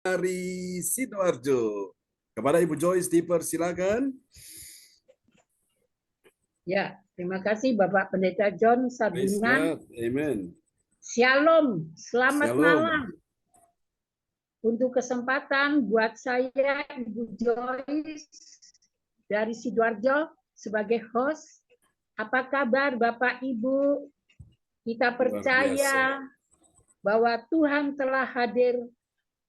dari Sidoarjo. Kepada Ibu Joyce dipersilakan. Ya, terima kasih Bapak Pendeta John Sarbunan. Amen. Shalom, selamat Shalom. malam. Untuk kesempatan buat saya Ibu Joyce dari Sidoarjo sebagai host. Apa kabar Bapak Ibu? Kita percaya bahwa Tuhan telah hadir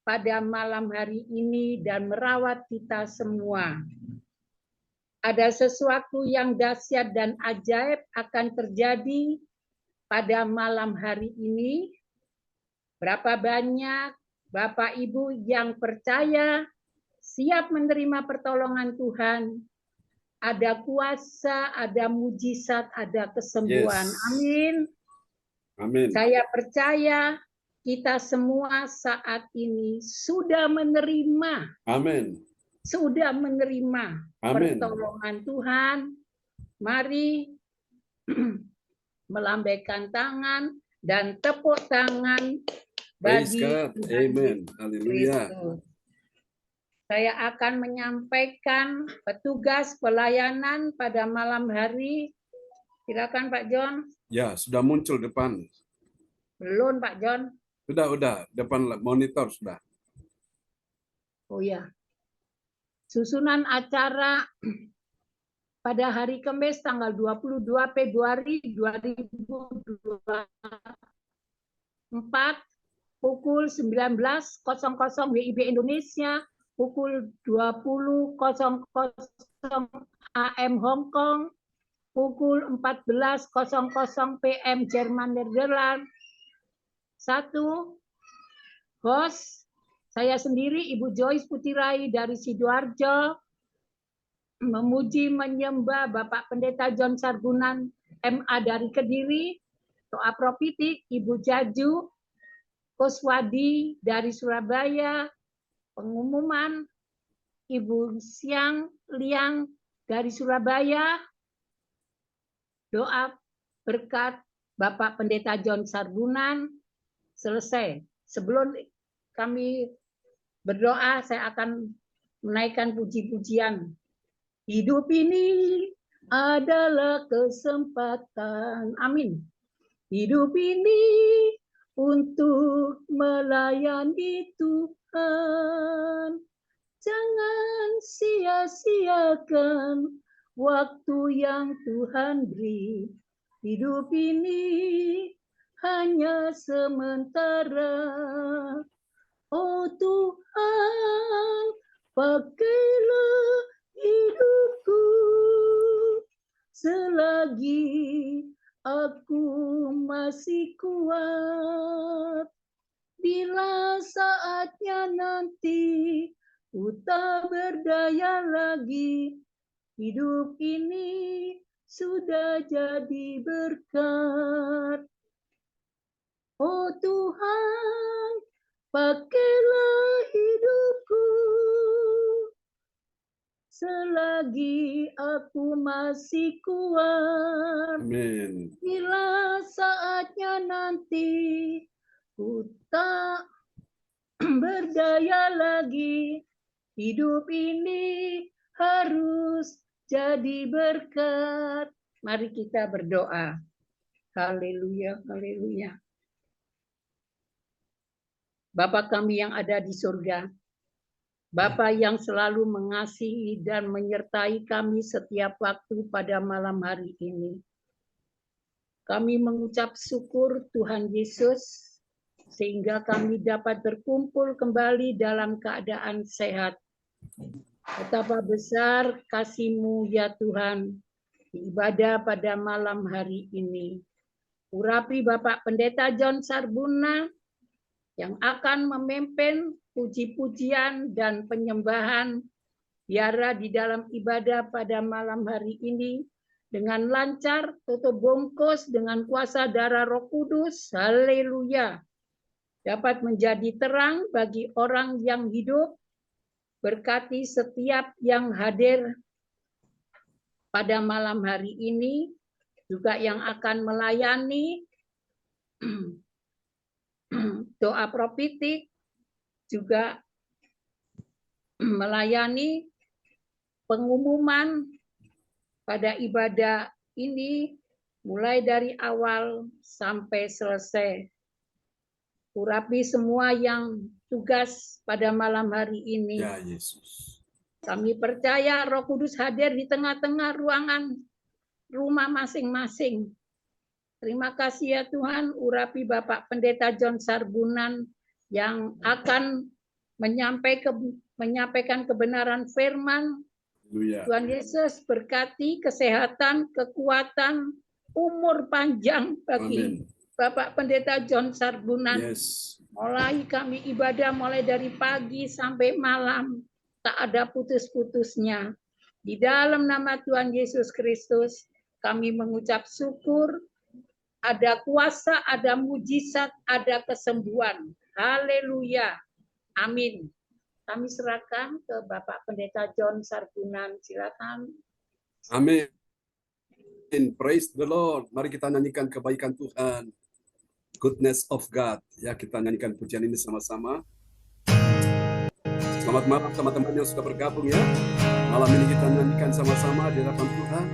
pada malam hari ini dan merawat kita semua. Ada sesuatu yang dahsyat dan ajaib akan terjadi pada malam hari ini. Berapa banyak Bapak Ibu yang percaya siap menerima pertolongan Tuhan? Ada kuasa, ada mujizat, ada kesembuhan. Yes. Amin. Amin. Saya percaya kita semua saat ini sudah menerima. Amin. Sudah menerima Amin. pertolongan Tuhan. Mari melambaikan tangan dan tepuk tangan bagi Tuhan. Amen. Haleluya. Saya akan menyampaikan petugas pelayanan pada malam hari. Silakan Pak John. Ya, sudah muncul depan. Belum Pak John. Sudah, depan monitor sudah. Oh ya. Susunan acara pada hari Kamis tanggal 22 Februari 2024 pukul 19.00 WIB Indonesia, pukul 20.00 AM Hong Kong, pukul 14.00 PM Jerman Nederland. 1. Host saya sendiri Ibu Joyce Putirai dari Sidoarjo, memuji menyembah Bapak Pendeta John Sarbunan MA dari Kediri, doa profitik Ibu Jaju Koswadi dari Surabaya, pengumuman Ibu Siang Liang dari Surabaya, doa berkat Bapak Pendeta John Sarbunan selesai. Sebelum kami berdoa, saya akan menaikkan puji-pujian. Hidup ini adalah kesempatan. Amin. Hidup ini untuk melayani Tuhan. Jangan sia-siakan waktu yang Tuhan beri. Hidup ini hanya sementara. Oh Tuhan, pakailah hidupku selagi aku masih kuat. Bila saatnya nanti ku tak berdaya lagi, hidup ini sudah jadi berkat. Oh Tuhan, pakailah hidupku selagi aku masih kuat. Amin. Bila saatnya nanti ku tak berdaya lagi, hidup ini harus jadi berkat. Mari kita berdoa. Haleluya, haleluya. Bapa kami yang ada di surga, Bapa yang selalu mengasihi dan menyertai kami setiap waktu pada malam hari ini. Kami mengucap syukur Tuhan Yesus, sehingga kami dapat berkumpul kembali dalam keadaan sehat. Betapa besar kasih-Mu ya Tuhan, di ibadah pada malam hari ini. Urapi Bapak Pendeta John Sarbunan, yang akan memimpin puji-pujian dan penyembahan biara di dalam ibadah pada malam hari ini dengan lancar, tutup bungkus dengan kuasa darah Roh Kudus. Haleluya. Dapat menjadi terang bagi orang yang hidup. Berkati setiap yang hadir pada malam hari ini, juga yang akan melayani doa profitik, juga melayani pengumuman pada ibadah ini mulai dari awal sampai selesai. Urapi semua yang tugas pada malam hari ini. Ya Yesus. Kami percaya Roh Kudus hadir di tengah-tengah ruangan rumah masing-masing. Terima kasih ya Tuhan, urapi Bapak Pendeta John Sarbunan yang akan menyampaikan kebenaran firman. Haleluya. Tuhan Yesus berkati kesehatan, kekuatan, umur panjang bagi Amin. Bapak Pendeta John Sarbunan. Yes. Mulai kami ibadah mulai dari pagi sampai malam, tak ada putus-putusnya. Di dalam nama Tuhan Yesus Kristus, kami mengucap syukur, ada kuasa, ada mujizat, ada kesembuhan. Haleluya. Amin. Kami serahkan ke Bapak Pendeta John Sarbunan. Silakan. Amin. Praise the Lord. Mari kita nyanyikan kebaikan Tuhan. Goodness of God. Ya, kita nyanyikan pujian ini sama-sama. Selamat malam teman-teman yang sudah bergabung ya. Malam ini kita nyanyikan sama-sama di hadapan Tuhan.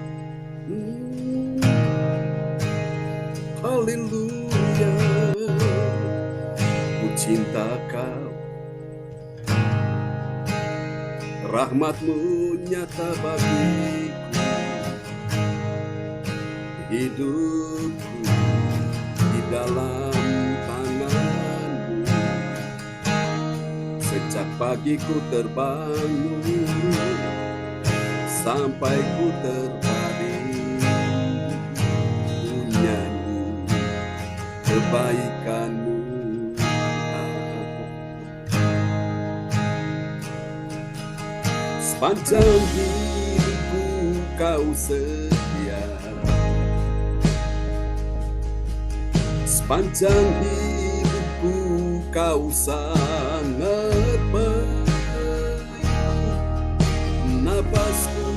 Haleluya. Ku cinta Kau. Rahmat-Mu nyata bagiku. Hidupku di dalam tangan-Mu. Sejak pagi ku terbangun sampai ku terbaring, ku nyanyi kebaikan-Mu. Sepanjang hidupku Kau setia, sepanjang hidupku Kau sangat baik. Napasku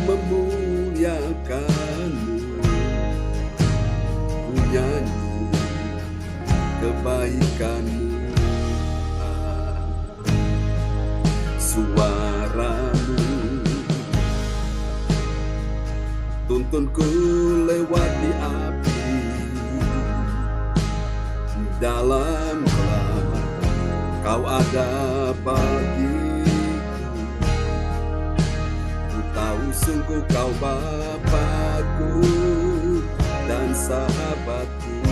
memuliakan-Mu, ku nyanyi kebaikan-Mu. Suara-Mu tuntunku lewati api, dalam gelap Kau ada bagiku. Ku tahu sungguh Kau Bapa-Ku dan sahabat-Ku.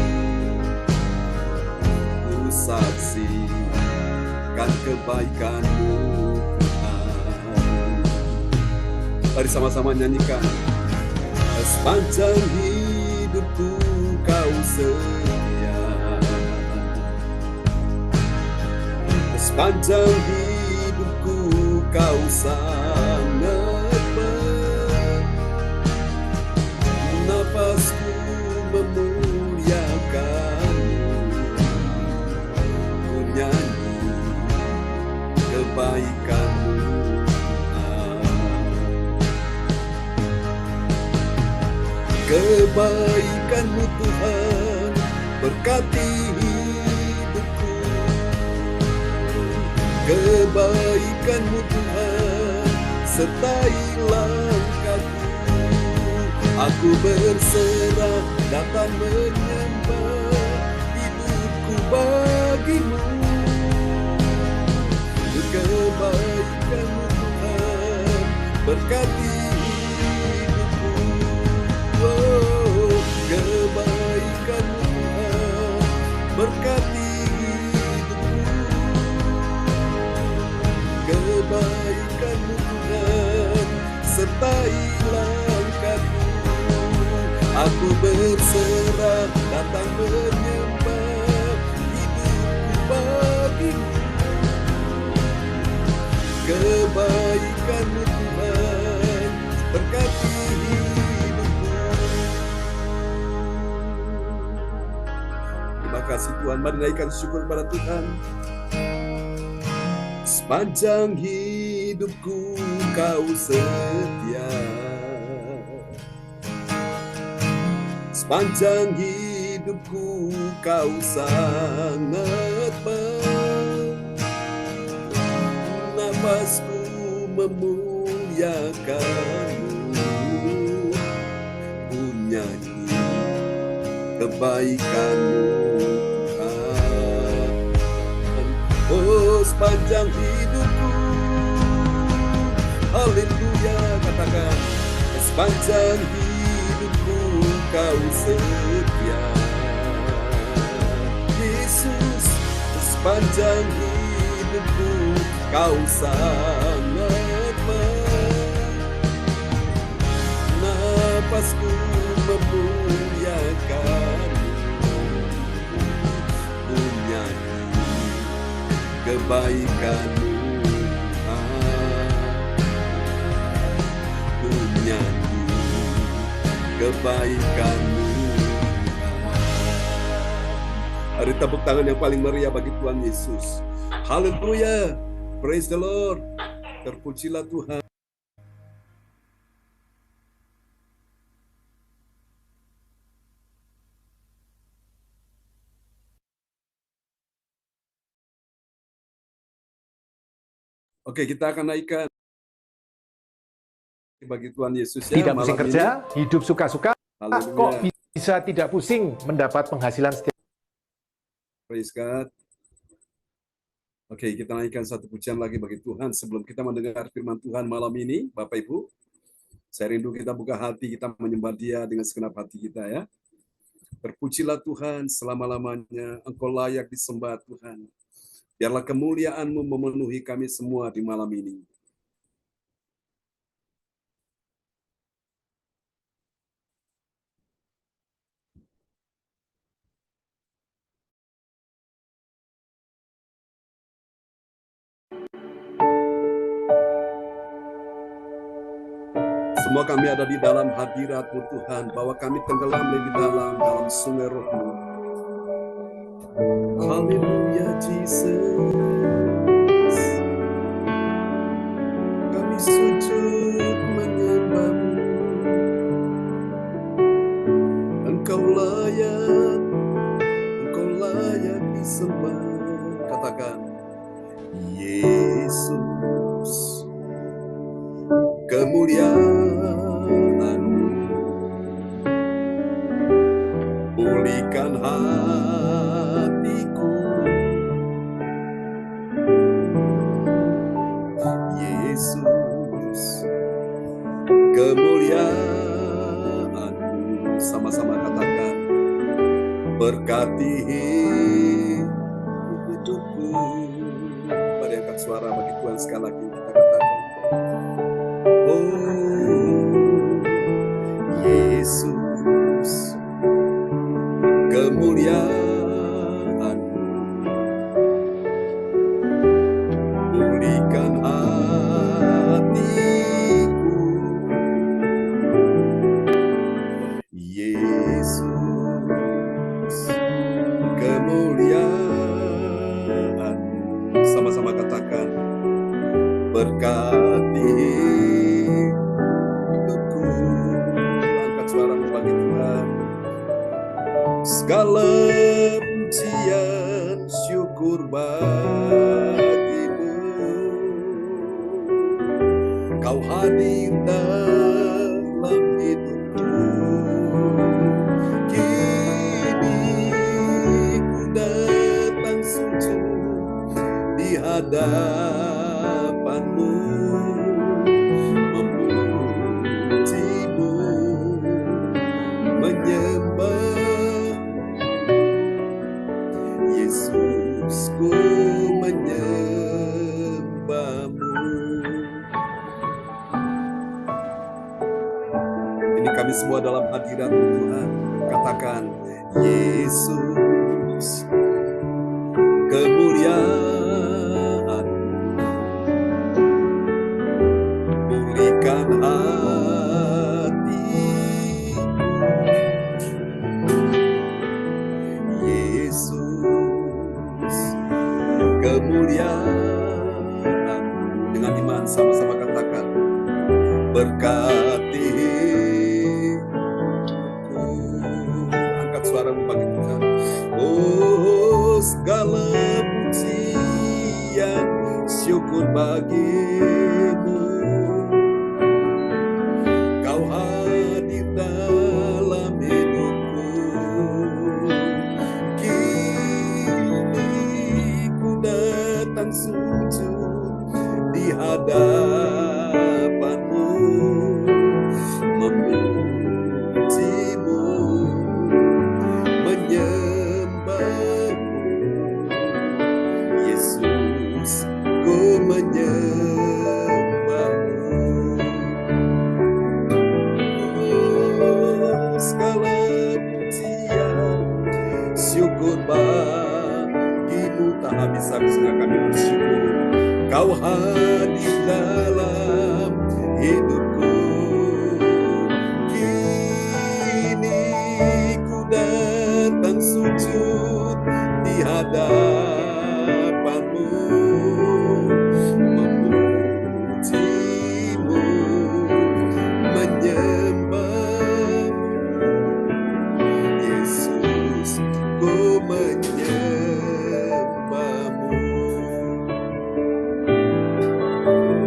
Ku saksikan kebaikan-Mu Tuhan. Mari sama-sama nyanyikan. Sepanjang hidupku Kau setia, sepanjang hidupku Kau sangat baik. Napasku memuliakan-Mu, ku nyanyi kebaikan-Mu. Kebaikan-Mu Tuhan berkati hidupku. Kebaikan-Mu Tuhan sertai langkahku. Aku berserah datang menyembah, hidupku bagi-Mu. Kebaikan-Mu Tuhan berkati hidupku. Oh, kebaikan-Mu Tuhan berkati hidupku. Kebaikan-Mu Tuhan sertai langkahku. Aku berserah datang menyembah, hidupku bagi-Mu. Kebaikan-Mu Tuhan berkati hidupku. Terima kasih Tuhan. Mari naikkan syukur kepada Tuhan. Sepanjang hidupku Kau setia, sepanjang hidupku Kau sangat baik. Napasku memuliakan-Mu, ku nyanyi kebaikan-Mu Tuhan. Oh, sepanjang hidupku, haleluya, katakan, sepanjang hidupku Kau setia, Yesus. Sepanjang hidupku Kau sangat napasku memuliakan-Mu, ku nyanyi kebaikan-Mu Tuhan, ku nyanyi kebaikan-Mu Tuhan. Hari tepuk tangan yang paling meriah bagi Tuhan Yesus. Haleluya, praise the Lord, terpujilah Tuhan. Oke, kita akan naikkan bagi Tuhan Yesus ya. Tidak pusing malam kerja, ini. hidup suka-suka, Haleluya. kok bisa tidak pusing mendapat penghasilan setiap. Praise God. Oke, kita naikkan satu pujian lagi bagi Tuhan sebelum kita mendengar firman Tuhan malam ini, Bapak Ibu. Saya rindu kita buka hati, kita menyembah Dia dengan segenap hati kita ya. Terpujilah Tuhan selama-lamanya, Engkau layak disembah Tuhan. Biarlah kemuliaan-Mu memenuhi kami semua di malam ini. Semua kami ada di dalam hadirat-Mu Tuhan, bahwa kami tenggelam lebih dalam sungai Roh-Mu. Haleluya, Jesus. Kami sujud menyembah-Mu. Engkau layak disembah. Katakan, Yesus, kemuliaan-Mu pulihkan hatiku. Yesus, kemuliaan-Mu, sama-sama katakan, berkati hidupku. Mari angkat suara bagi Tuhan sekali lagi, kita katakan, oh Yesus, kemuliaan-Mu pulihkan hatiku. Yesus, kemuliaan-Mu, sama-sama katakan, berkati hidupku. Angkat suaramu bagi Tuhan. Segala pujian syukur bagi-Mu. Kau hadir dalam hidupku. Kini ku datang sujud di hadapan-Mu, memuji-Mu, menyembah Yesus, ku menyembah-Mu. Ini kami semua dalam hadirat-Mu Tuhan. Katakan, Yesus, kemuliaan pulihkan hatiku. Yesus, kemuliaan. Dengan iman sama-sama katakan, berkati hidupku. Angkat suaramu bagi Tuhan. Oh, segala pujian syukur bagi-Mu. di hadapan-Mu, memuji-Mu, menyembah-Mu. Yesus, ku menyembah-Mu. Oh, segala pujian, syukur bagi-Mu, tak habis-habisnya kami bersyukur. Kau hadir dalam hidupku. Kini ku datang sujud di hadapan-Mu, memuji-Mu, menyembah-Mu. Yesus, ku menyembah-Mu.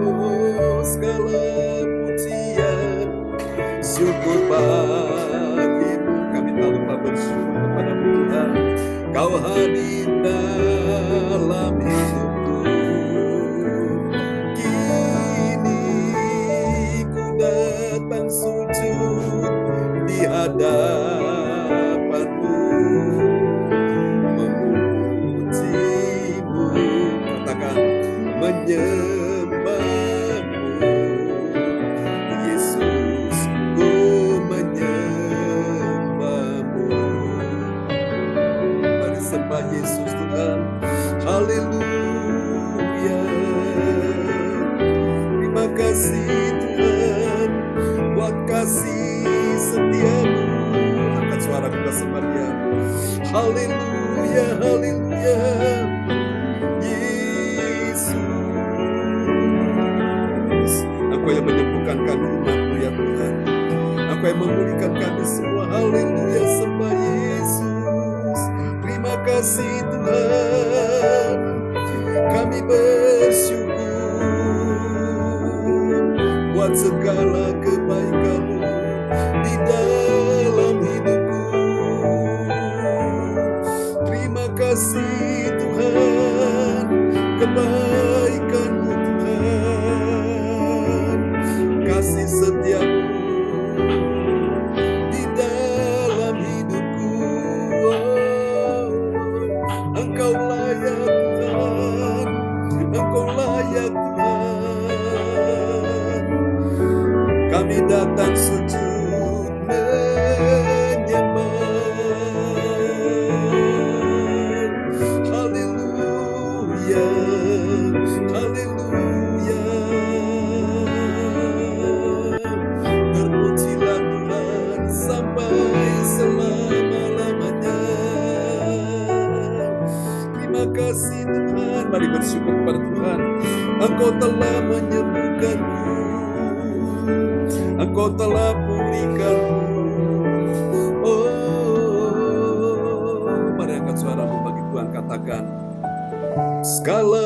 Oh, segala pujian, syukur bagi-Mu. Kami tak lupa bersyukur kepada-Mu Tuhan. Kau hadir dalam hidupku. Kini ku datang sujud di hadapan-Mu, memuji-Mu, katakan menyembah-Mu. Yesus, ku menyembah-Mu. Mari sembah Yesus Tuhan. Haleluya. Terima kasih Tuhan buat kasih setia-Mu. Angkat suara kita sembah Dia. Haleluya, haleluya. Yesus, Engkau yang menyembuhkan kami umat-Mu ya Tuhan. Engkau yang memulihkan kami semua. Haleluya, sembah Yesus. Terima kasih Tuhan. Kami bersyukur buat segala kebaikan-Mu di dalam hidupku. Terima kasih Tuhan, kebaikan-Mu Tuhan, kasih setia-Mu di dalam hidupku. Oh, Engkau layak Tuhan, Engkau layak Tuhan. Kami datang sujud menyembah. Haleluya, haleluya. Terpujilah Tuhan sampai selama-lamanya. Terima kasih Tuhan. Mari bersyukur kepada Tuhan. Engkau telah menyembuhkanku, Engkau telah pulihkanku. Oh, mari angkat suaramu bagi Tuhan, katakan segala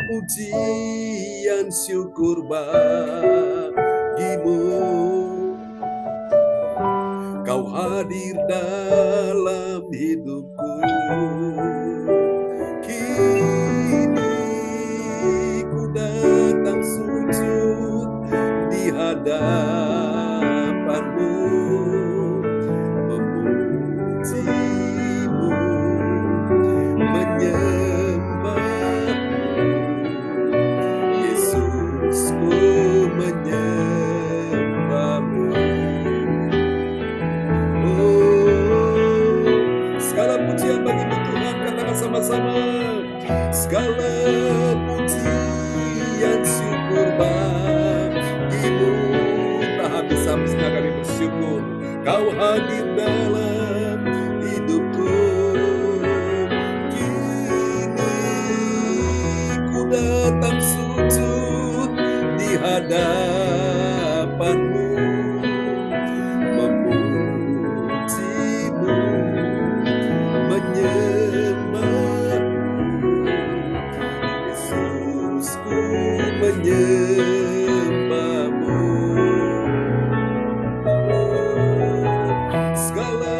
pujian syukur bagi-Mu. Kau hadir dalam hidupku. Kini ku datang sujud di hadapan-Mu, memuji-Mu, menyembah-Mu. Yesus, ku menyembah-Mu. Oh, segala pujian bagi-Mu Tuhan, katakan sama-sama. Segala pujian syukur bagi-Mu. Tak habis-habisnya kami bersyukur. Kau hadir dalam hidupku. Kini ku datang sujud di hadapan-Mu, memuji-Mu, menyembah-Mu. Yesus, ku menyembah-Mu. Segala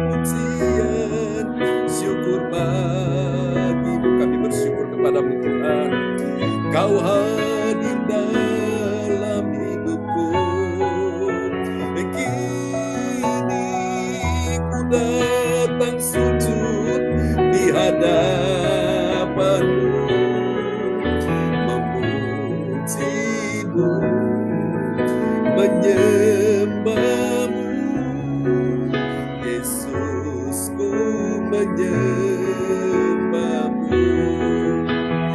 pujian syukur bagi-Mu. Kami bersyukur kepada-Mu Tuhan. Kau hadir hadapanmu, memujimu, menyembahmu. Yesusku menyembahmu,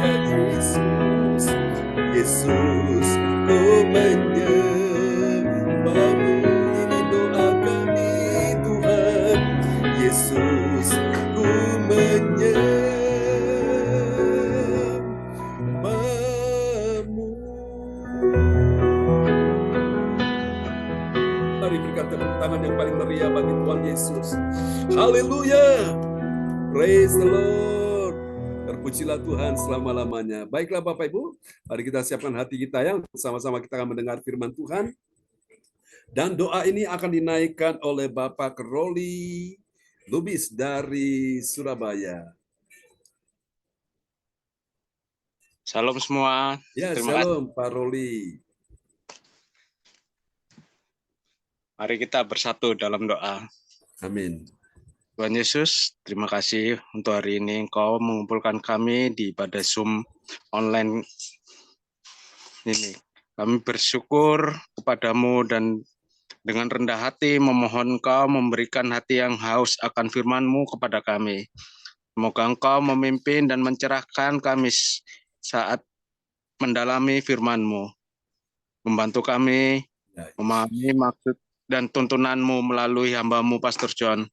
ya Yesus, Yesus ku menyembahmu. Ini doa kami Tuhan, Yesus ku menyembahmu. Mari berikan tepuk tangan yang paling meriah bagi Tuhan Yesus. Haleluya. Praise the Lord. Terpujilah Tuhan selama-lamanya. Baiklah Bapak Ibu, mari kita siapkan hati kita ya. Sama-sama kita akan mendengar firman Tuhan. Dan doa ini akan dinaikkan oleh Bapak Roli Lubis dari Surabaya. Shalom semua. Ya, Terima kasih. shalom Pak Roli. Mari kita bersatu dalam doa. Amin. Tuhan Yesus, terima kasih untuk hari ini Engkau mengumpulkan kami di pada Zoom online ini. Kami bersyukur kepadamu dan dengan rendah hati memohon Engkau memberikan hati yang haus akan firman-Mu kepada kami. Semoga Engkau memimpin dan mencerahkan kami saat mendalami firman-Mu. Membantu kami memahami maksud dan tuntunan-Mu melalui hamba-Mu Pastor John,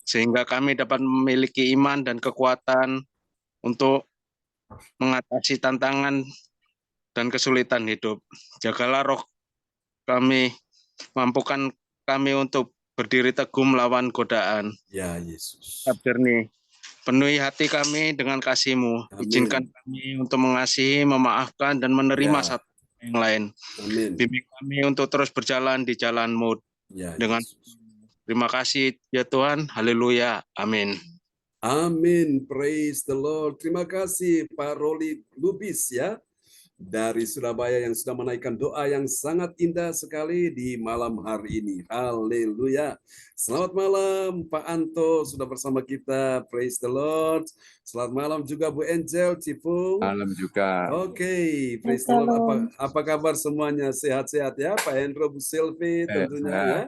sehingga kami dapat memiliki iman dan kekuatan untuk mengatasi tantangan dan kesulitan hidup. Jagalah roh kami, mampukan kami untuk berdiri teguh melawan godaan. Ya Yesus. Jernih, penuhi hati kami dengan kasih-Mu. Amin. Izinkan kami untuk mengasihi, memaafkan, dan menerima Ya. satu yang lain. Amin. Bimbing kami untuk terus berjalan di jalan-Mu. Ya, Dengan Yesus. terima kasih ya Tuhan. Haleluya. Amin. Amin. Praise the Lord. Terima kasih Pak Roli Lubis ya dari Surabaya yang sudah menaikkan doa yang sangat indah sekali di malam hari ini. Haleluya. Selamat malam Pak Anto sudah bersama kita. Praise the Lord. Selamat malam juga Bu Angel Cipung. Malam juga. Oke, praise the Lord. Apa kabar semuanya? Sehat-sehat ya, Pak Hendro, Bu Silvi tentunya ya.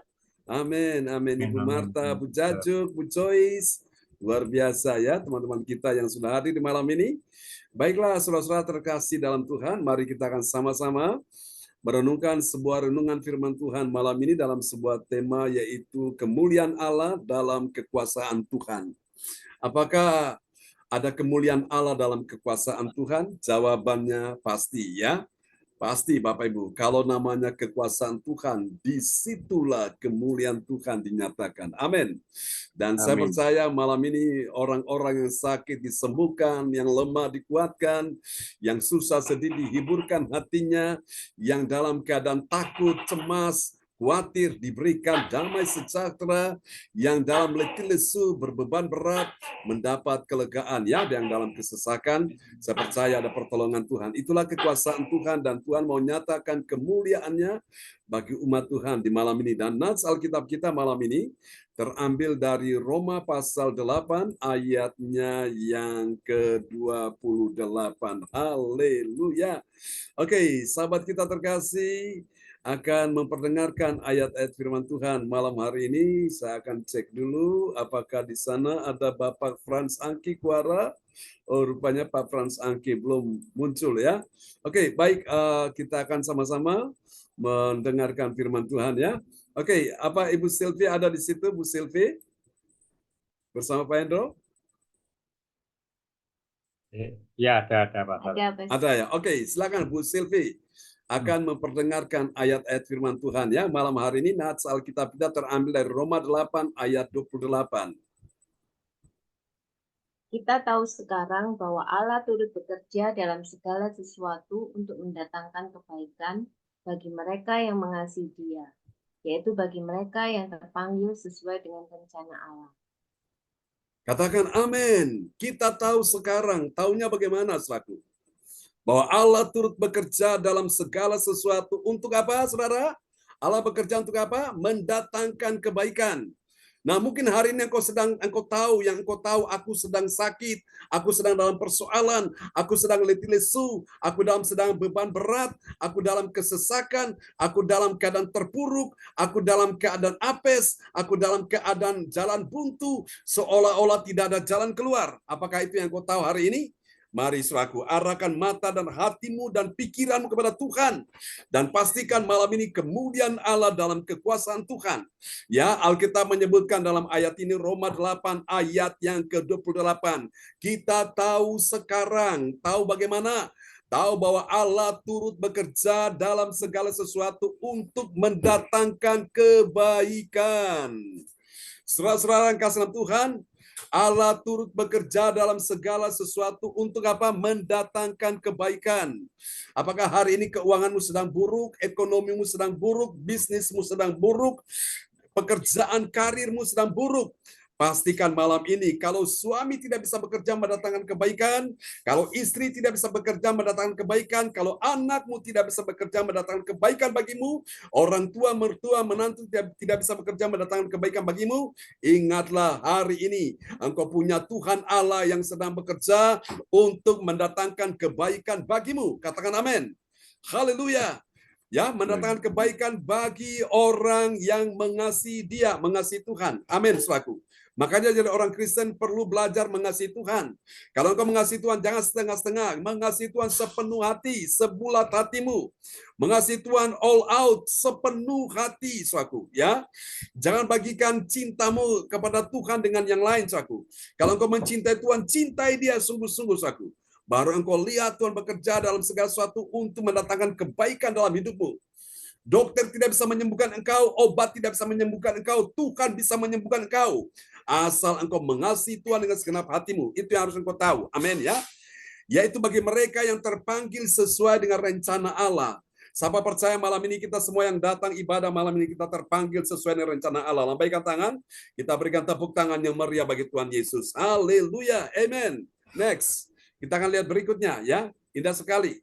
Amin, amin. Ibu Marta, Bu Jajuk, Bu Joyce. Luar biasa ya teman-teman kita yang sudah hadir di malam ini. Baiklah saudara-saudara terkasih dalam Tuhan, mari kita akan sama-sama merenungkan sebuah renungan firman Tuhan malam ini dalam sebuah tema yaitu kemuliaan Allah dalam kekuasaan Tuhan. Apakah ada kemuliaan Allah dalam kekuasaan Tuhan? Jawabannya pasti ya. Pasti Bapak Ibu, kalau namanya kekuasaan Tuhan, disitulah kemuliaan Tuhan dinyatakan. Amin. Dan saya Amin. percaya malam ini orang-orang yang sakit disembuhkan, yang lemah dikuatkan, yang susah sedih dihiburkan hatinya, yang dalam keadaan takut, cemas, khawatir diberikan damai sejahtera, yang dalam letih lesu berbeban berat mendapat kelegaan ya, yang dalam kesesakan saya percaya ada pertolongan Tuhan. Itulah kekuasaan Tuhan dan Tuhan mau nyatakan kemuliaannya bagi umat Tuhan di malam ini. Dan nats Alkitab kita malam ini terambil dari Roma pasal 8 ayatnya yang ke-28. Haleluya. Oke, sahabat kita terkasih, akan memperdengarkan ayat-ayat firman Tuhan malam hari ini. Saya akan cek dulu apakah di sana ada Bapak Frans Angki Kuara. Oh, rupanya Pak Frans Angki belum muncul ya. Oke, baik, kita akan sama-sama mendengarkan firman Tuhan ya. Oke, apa Ibu Silvi ada di situ, Bu Silvi? Bersama Pak Hendro? Ya, ada Pak. Ada ya. Oke, silakan Bu Silvi akan memperdengarkan ayat-ayat firman Tuhan ya. Malam hari ini nats Alkitab kita terambil dari Roma 8 ayat 28. Kita tahu sekarang bahwa Allah turut bekerja dalam segala sesuatu untuk mendatangkan kebaikan bagi mereka yang mengasihi Dia, yaitu bagi mereka yang terpanggil sesuai dengan rencana Allah. Katakan amin. Kita tahu sekarang, taunya bagaimana saudaraku? Bahwa Allah turut bekerja dalam segala sesuatu untuk apa, saudara? Allah bekerja untuk apa? Mendatangkan kebaikan. Nah, mungkin hari ini engkau tahu aku sedang sakit, aku sedang dalam persoalan, aku sedang letih lesu, aku sedang beban berat, aku dalam kesesakan, aku dalam keadaan terpuruk, aku dalam keadaan apes, aku dalam keadaan jalan buntu, seolah-olah tidak ada jalan keluar. Apakah itu yang kau tahu hari ini? Mari saudaraku, arahkan mata dan hatimu dan pikiranmu kepada Tuhan. Dan pastikan malam ini kemuliaan Allah dalam kekuasaan Tuhan. Ya, Alkitab menyebutkan dalam ayat ini, Roma 8 ayat yang ke-28. Kita tahu sekarang, tahu bagaimana? Tahu bahwa Allah turut bekerja dalam segala sesuatu untuk mendatangkan kebaikan. Saudara-saudara yang kasih dalam Tuhan, Allah turut bekerja dalam segala sesuatu untuk apa? Mendatangkan kebaikan. Apakah hari ini keuanganmu sedang buruk, ekonomimu sedang buruk, bisnismu sedang buruk, pekerjaan karirmu sedang buruk? Pastikan malam ini, kalau suami tidak bisa bekerja mendatangkan kebaikan, kalau istri tidak bisa bekerja mendatangkan kebaikan, kalau anakmu tidak bisa bekerja mendatangkan kebaikan bagimu, orang tua, mertua, menantu tidak bisa bekerja mendatangkan kebaikan bagimu, ingatlah hari ini, engkau punya Tuhan Allah yang sedang bekerja untuk mendatangkan kebaikan bagimu. Katakan amin. Haleluya. Ya, mendatangkan kebaikan bagi orang yang mengasihi Dia, mengasihi Tuhan. Amin, saudaraku. Makanya jadi orang Kristen perlu belajar mengasihi Tuhan. Kalau engkau mengasihi Tuhan, jangan setengah-setengah. Mengasihi Tuhan sepenuh hati, sebulat hatimu. Mengasihi Tuhan all out, sepenuh hati, saudaraku. Ya, jangan bagikan cintamu kepada Tuhan dengan yang lain, saudaraku. Kalau engkau mencintai Tuhan, cintai Dia sungguh-sungguh, saudaraku. Baru engkau lihat Tuhan bekerja dalam segala sesuatu untuk mendatangkan kebaikan dalam hidupmu. Dokter tidak bisa menyembuhkan engkau, obat tidak bisa menyembuhkan engkau, Tuhan bisa menyembuhkan engkau. Asal engkau mengasihi Tuhan dengan segenap hatimu. Itu yang harus engkau tahu. Amin ya. Yaitu bagi mereka yang terpanggil sesuai dengan rencana Allah. Siapa percaya malam ini kita semua yang datang ibadah malam ini kita terpanggil sesuai dengan rencana Allah. Lambaikan tangan, kita berikan tepuk tangan yang meriah bagi Tuhan Yesus. Haleluya. Amen. Next. Kita akan lihat berikutnya ya. Indah sekali.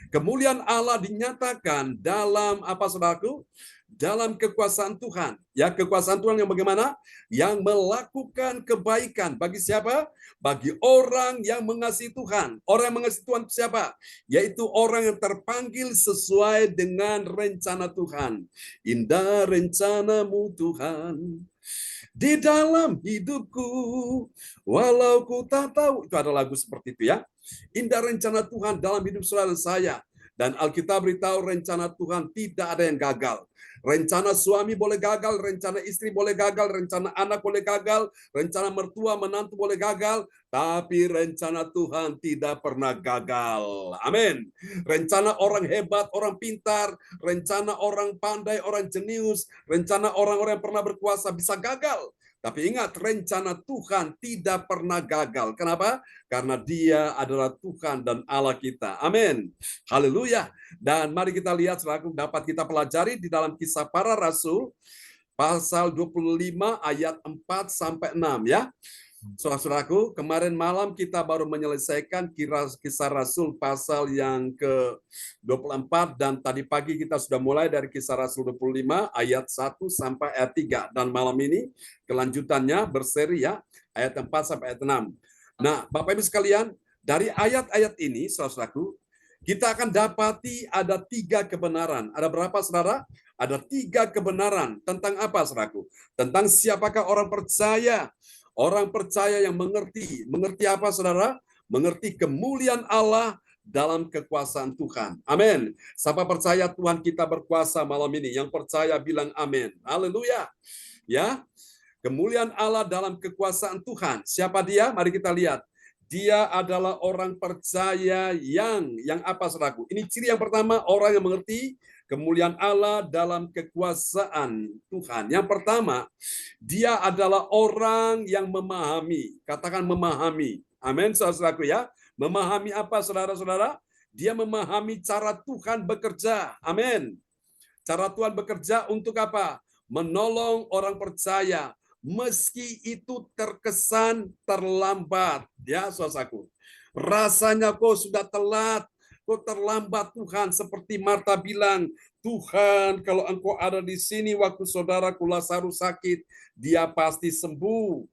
Kemuliaan Allah dinyatakan dalam apa saudaraku? Dalam kekuasaan Tuhan. Ya, kekuasaan Tuhan yang bagaimana? Yang melakukan kebaikan bagi siapa? Bagi orang yang mengasihi Tuhan. Orang yang mengasihi Tuhan siapa? Yaitu orang yang terpanggil sesuai dengan rencana Tuhan. Indah rencanamu Tuhan di dalam hidupku, walau ku tak tahu. Itu ada lagu seperti itu ya. Indah rencana Tuhan dalam hidup saudara saya. Dan Alkitab beritahu rencana Tuhan tidak ada yang gagal. Rencana suami boleh gagal, rencana istri boleh gagal, rencana anak boleh gagal, rencana mertua, menantu boleh gagal, tapi rencana Tuhan tidak pernah gagal. Amin. Rencana orang hebat, orang pintar, rencana orang pandai, orang jenius, rencana orang-orang yang pernah berkuasa bisa gagal. Tapi ingat, rencana Tuhan tidak pernah gagal. Kenapa? Karena Dia adalah Tuhan dan Allah kita. Amin. Haleluya. Dan mari kita lihat, saudaraku, dapat kita pelajari di dalam Kisah Para Rasul, pasal 25 ayat 4 sampai 6 ya. Saudara-saudaraku, kemarin malam kita baru menyelesaikan Kisah Rasul pasal yang ke-24 dan tadi pagi kita sudah mulai dari Kisah Rasul 25 ayat 1 sampai ayat 3 dan malam ini kelanjutannya berseri ya, ayat 4 sampai ayat 6. Nah, Bapak Ibu sekalian, dari ayat-ayat ini saudara-saudaraku, kita akan dapati ada 3 kebenaran. Ada berapa saudara? Ada 3 kebenaran. Tentang apa saudaraku? Tentang siapakah orang percaya. Orang percaya yang mengerti. Mengerti apa saudara? Mengerti kemuliaan Allah dalam kekuasaan Tuhan. Amin. Siapa percaya Tuhan kita berkuasa malam ini? Yang percaya bilang amin. Haleluya. Ya. Kemuliaan Allah dalam kekuasaan Tuhan. Siapa dia? Mari kita lihat. Dia adalah orang percaya yang apa saudaraku? Ini ciri yang pertama, orang yang mengerti kemuliaan Allah dalam kekuasaan Tuhan. Yang pertama, dia adalah orang yang memahami. Katakan memahami. Amin, saudaraku ya. Memahami apa, saudara-saudara? Dia memahami cara Tuhan bekerja. Amin. Cara Tuhan bekerja untuk apa? Menolong orang percaya. Meski itu terkesan terlambat. Ya, saudaraku. Rasanya kok sudah telat. kok terlambat Tuhan, seperti Marta bilang, Tuhan, kalau Engkau ada di sini waktu saudaraku Lazarus sakit, dia pasti sembuh.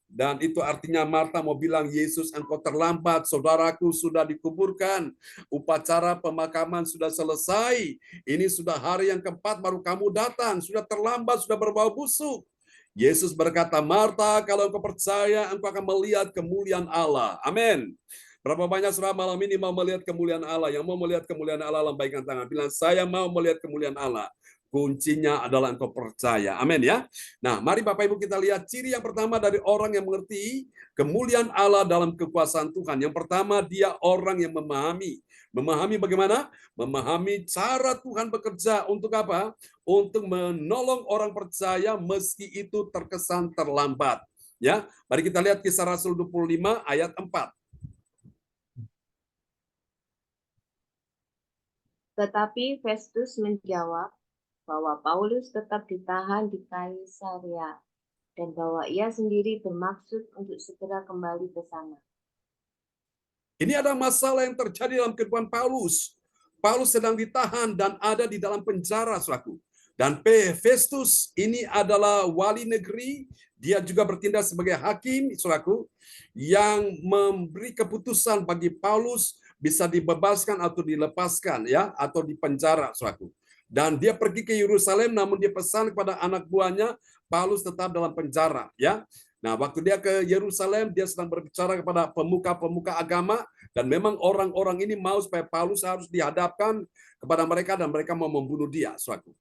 Dan itu artinya Marta mau bilang, Yesus, Engkau terlambat, saudaraku sudah dikuburkan, upacara pemakaman sudah selesai, ini sudah hari yang keempat baru kamu datang, sudah terlambat, sudah berbau busuk. Yesus berkata, Marta, kalau engkau percaya, engkau akan melihat kemuliaan Allah. Amin. Berapa banyak saudara malam ini mau melihat kemuliaan Allah? Yang mau melihat kemuliaan Allah, lambaikan tangan. Bilang, saya mau melihat kemuliaan Allah. Kuncinya adalah engkau percaya. Amin ya. Nah, mari Bapak Ibu kita lihat ciri yang pertama dari orang yang mengerti kemuliaan Allah dalam kekuasaan Tuhan. Yang pertama, dia orang yang memahami. Memahami bagaimana? Memahami cara Tuhan bekerja untuk apa? Untuk menolong orang percaya meski itu terkesan terlambat. Ya, mari kita lihat Kisah Rasul 25 ayat 4. Tetapi Festus menjawab bahwa Paulus tetap ditahan di Kaisarea dan bahwa ia sendiri bermaksud untuk segera kembali ke sana. Ini ada masalah yang terjadi dalam kehidupan Paulus. Paulus sedang ditahan dan ada di dalam penjara, saudaraku. Dan Festus ini adalah wali negeri, dia juga bertindak sebagai hakim, saudaraku, yang memberi keputusan bagi Paulus bisa dibebaskan atau dilepaskan, ya, atau dipenjara, saudaraku. Dan dia pergi ke Yerusalem, namun dia pesan kepada anak buahnya, Paulus tetap dalam penjara, ya. Nah, waktu dia ke Yerusalem, dia sedang berbicara kepada pemuka-pemuka agama, dan memang orang-orang ini mau supaya Paulus harus dihadapkan kepada mereka, dan mereka mau membunuh dia, saudaraku.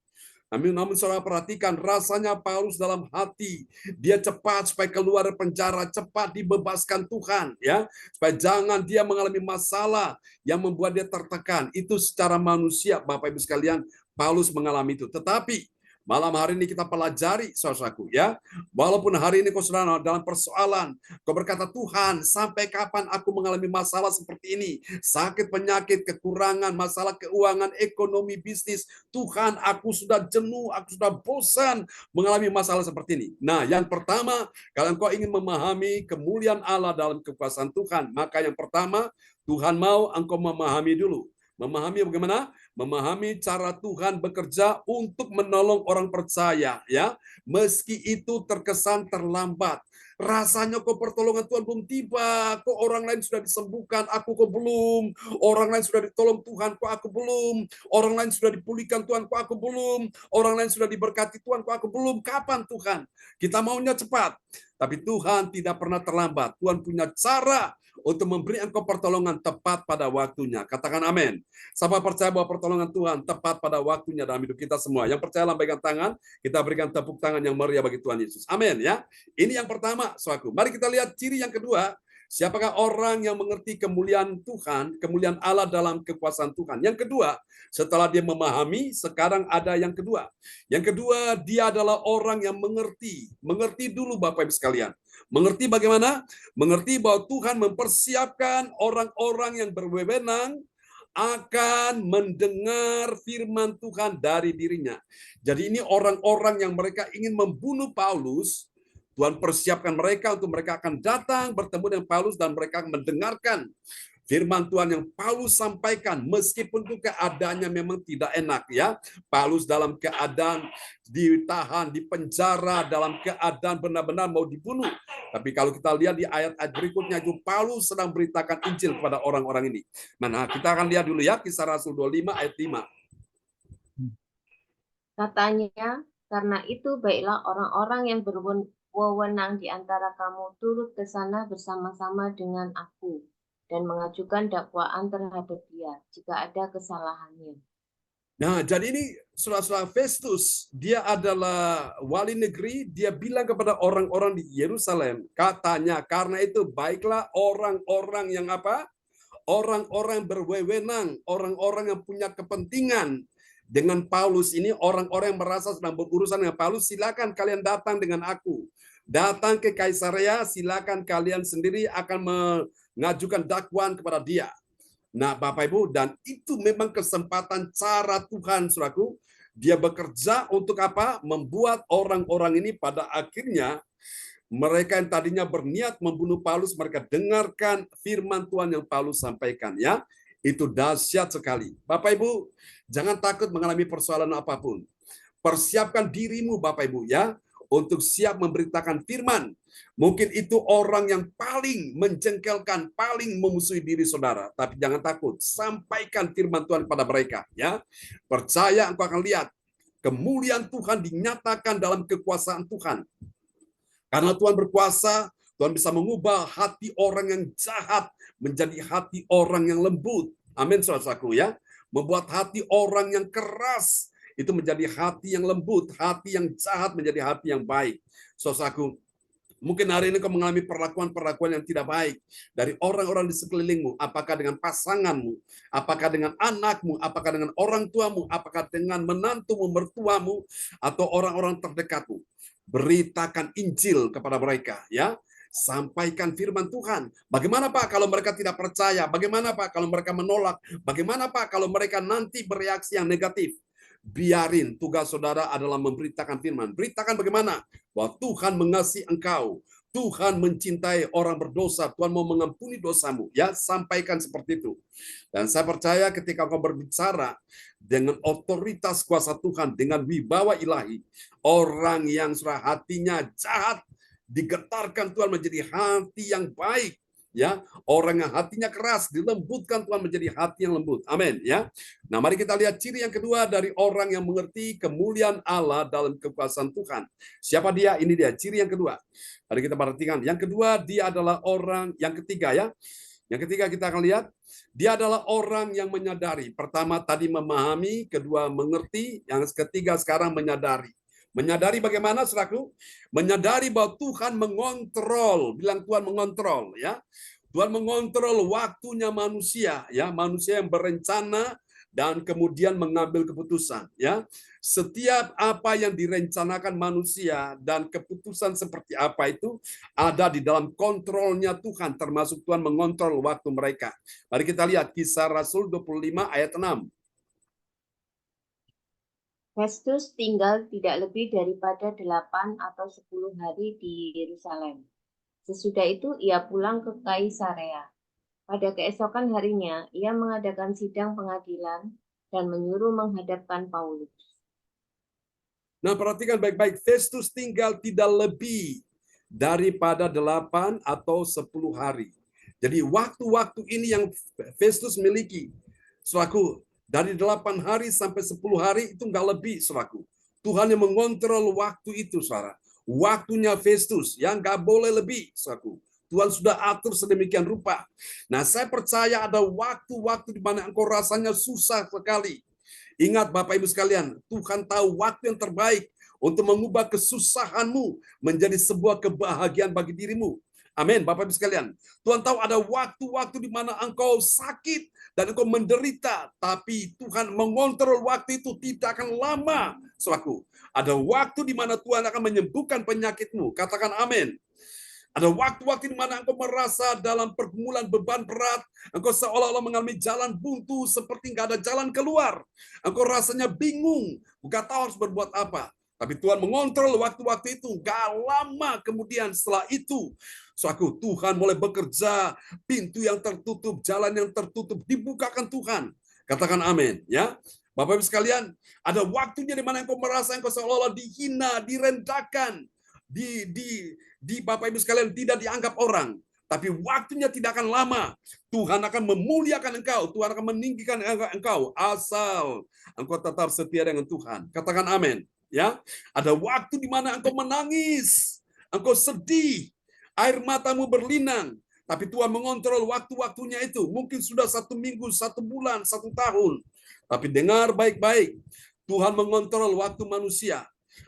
Namun saudara perhatikan, rasanya Paulus dalam hati, dia cepat supaya keluar dari penjara, cepat dibebaskan Tuhan, ya, supaya jangan dia mengalami masalah yang membuat dia tertekan. Itu secara manusia, Bapak Ibu sekalian, Paulus mengalami itu. Tetapi malam hari ini kita pelajari, saudaraku, ya. Walaupun hari ini kau saudara dalam persoalan, kau berkata, Tuhan, sampai kapan aku mengalami masalah seperti ini? Sakit, penyakit, kekurangan, masalah keuangan, ekonomi, bisnis. Tuhan, aku sudah jenuh, aku sudah bosan mengalami masalah seperti ini. Nah, yang pertama, kalau engkau ingin memahami kemuliaan Allah dalam kekuasaan Tuhan, maka yang pertama, Tuhan mau engkau memahami dulu. Memahami bagaimana? Memahami cara Tuhan bekerja untuk menolong orang percaya, ya. Meski itu terkesan terlambat. Rasanya kok pertolongan Tuhan belum tiba, kok orang lain sudah disembuhkan, aku kok belum. Orang lain sudah ditolong Tuhan, kok aku belum. Orang lain sudah dipulihkan Tuhan, kok aku belum. Orang lain sudah diberkati Tuhan, kok aku belum. Kapan Tuhan? Kita maunya cepat. Tapi Tuhan tidak pernah terlambat. Tuhan punya cara untuk memberi engkau pertolongan tepat pada waktunya. Katakan amin. Siapa percaya bahwa pertolongan Tuhan tepat pada waktunya dalam hidup kita semua? Yang percaya lambaikan tangan, kita berikan tepuk tangan yang meriah bagi Tuhan Yesus. Amin ya. Ini yang pertama, saudaraku. Mari kita lihat ciri yang kedua. Siapakah orang yang mengerti kemuliaan Tuhan, kemuliaan Allah dalam kekuasaan Tuhan? Yang kedua, setelah dia memahami, sekarang ada yang kedua. Yang kedua, dia adalah orang yang mengerti. Mengerti dulu Bapak Ibu sekalian. Mengerti bagaimana? Mengerti bahwa Tuhan mempersiapkan orang-orang yang berwenang akan mendengar firman Tuhan dari dirinya. Jadi ini orang-orang yang mereka ingin membunuh Paulus, Tuhan persiapkan mereka untuk mereka akan datang bertemu dengan Paulus dan mereka akan mendengarkan firman Tuhan yang Paulus sampaikan, meskipun itu keadaannya memang tidak enak, ya. Paulus dalam keadaan ditahan, di penjara, dalam keadaan benar-benar mau dibunuh. Tapi kalau kita lihat di ayat-ayat berikutnya, itu Paulus sedang beritakan Injil kepada orang-orang ini. Nah, kita akan lihat dulu ya, Kisah Rasul 25 ayat 5. Katanya, karena itu baiklah orang-orang yang berwenang di antara kamu turut ke sana bersama-sama dengan aku dan mengajukan dakwaan terhadap dia jika ada kesalahannya. Nah, jadi ini saudara-saudara Festus, dia adalah wali negeri, dia bilang kepada orang-orang di Yerusalem, katanya, karena itu baiklah orang-orang yang apa? Orang-orang berwenang, orang-orang yang punya kepentingan dengan Paulus ini, orang-orang yang merasa sedang berurusan dengan Paulus, silakan kalian datang dengan aku. Datang ke Kaisarea, silakan kalian sendiri akan mengajukan dakwaan kepada dia. Nah, Bapak Ibu, dan itu memang kesempatan cara Tuhan, saudaraku. Dia bekerja untuk apa? Membuat orang-orang ini pada akhirnya, mereka yang tadinya berniat membunuh Paulus, mereka dengarkan firman Tuhan yang Paulus sampaikan, ya. Itu dahsyat sekali. Bapak Ibu, jangan takut mengalami persoalan apapun. Persiapkan dirimu Bapak Ibu ya, untuk siap memberitakan firman. Mungkin itu orang yang paling menjengkelkan, paling memusuhi diri saudara. Tapi jangan takut, sampaikan firman Tuhan pada mereka. Ya, percaya engkau akan lihat kemuliaan Tuhan dinyatakan dalam kekuasaan Tuhan. Karena Tuhan berkuasa, Tuhan bisa mengubah hati orang yang jahat menjadi hati orang yang lembut. Amin, saudaraku ya. Membuat hati orang yang keras itu menjadi hati yang lembut, hati yang jahat menjadi hati yang baik. Saudaraku, mungkin hari ini kau mengalami perlakuan-perlakuan yang tidak baik dari orang-orang di sekelilingmu, apakah dengan pasanganmu, apakah dengan anakmu, apakah dengan orang tuamu, apakah dengan menantumu, mertuamu, atau orang-orang terdekatmu. Beritakan Injil kepada mereka, ya. Sampaikan firman Tuhan. Bagaimana Pak kalau mereka tidak percaya? Bagaimana Pak kalau mereka menolak? Bagaimana Pak kalau mereka nanti bereaksi yang negatif? Biarin, tugas saudara adalah memberitakan firman. Beritakan bagaimana? Bahwa Tuhan mengasihi engkau. Tuhan mencintai orang berdosa. Tuhan mau mengampuni dosamu. Ya, sampaikan seperti itu. Dan saya percaya ketika kau berbicara dengan otoritas kuasa Tuhan, dengan wibawa ilahi, orang yang sudah hatinya jahat, digetarkan Tuhan menjadi hati yang baik. Ya, orang yang hatinya keras dilembutkan Tuhan menjadi hati yang lembut. Amin ya. Nah, mari kita lihat ciri yang kedua dari orang yang mengerti kemuliaan Allah dalam kekuasaan Tuhan. Siapa dia? Ini dia ciri yang kedua. Mari kita perhatikan. Yang kedua, dia adalah orang yang ketiga ya. Yang ketiga kita akan lihat, dia adalah orang yang menyadari. Pertama tadi memahami, kedua mengerti, yang ketiga sekarang menyadari. Menyadari bagaimana, saudaraku? Menyadari bahwa Tuhan mengontrol, bilang Tuhan mengontrol, ya. Tuhan mengontrol waktunya manusia, ya, manusia yang berencana dan kemudian mengambil keputusan, ya. Setiap apa yang direncanakan manusia dan keputusan seperti apa itu ada di dalam kontrolnya Tuhan, termasuk Tuhan mengontrol waktu mereka. Mari kita lihat Kisah Rasul 25 ayat 6. Festus tinggal tidak lebih daripada 8 atau 10 hari di Yerusalem. Sesudah itu ia pulang ke Kaisarea. Pada keesokan harinya, ia mengadakan sidang pengadilan dan menyuruh menghadapkan Paulus. Nah, perhatikan baik-baik. Festus tinggal tidak lebih daripada 8 atau 10 hari. Jadi waktu-waktu ini yang Festus miliki, selaku dari 8 hari sampai 10 hari itu nggak lebih, selaku. Tuhan yang mengontrol waktu itu, saudara. Waktunya Festus yang nggak boleh lebih, selaku. Tuhan sudah atur sedemikian rupa. Nah, saya percaya ada waktu-waktu di mana engkau rasanya susah sekali. Ingat Bapak Ibu sekalian, Tuhan tahu waktu yang terbaik untuk mengubah kesusahanmu menjadi sebuah kebahagiaan bagi dirimu. Amin, Bapak Ibu sekalian. Tuhan tahu ada waktu-waktu di mana engkau sakit dan engkau menderita, tapi Tuhan mengontrol waktu itu tidak akan lama, selaku. Ada waktu di mana Tuhan akan menyembuhkan penyakitmu. Katakan amin. Ada waktu-waktu di mana engkau merasa dalam pergumulan beban berat, engkau seolah-olah mengalami jalan buntu seperti nggak ada jalan keluar. Engkau rasanya bingung, nggak tahu harus berbuat apa. Tapi Tuhan mengontrol waktu-waktu itu. Nggak lama kemudian setelah itu, suatu Tuhan mulai bekerja, pintu yang tertutup, jalan yang tertutup, dibukakan Tuhan. Katakan amin. Ya, Bapak Ibu sekalian, ada waktunya di mana engkau merasa engkau seolah-olah dihina, direndahkan, di Bapak Ibu sekalian tidak dianggap orang, tapi waktunya tidak akan lama. Tuhan akan memuliakan engkau, Tuhan akan meninggikan engkau asal engkau tetap setia dengan Tuhan. Katakan amin. Ya, ada waktu di mana engkau menangis, engkau sedih, air matamu berlinang, tapi Tuhan mengontrol waktu-waktunya itu. Mungkin sudah 1 minggu, 1 bulan, 1 tahun. Tapi dengar baik-baik, Tuhan mengontrol waktu manusia.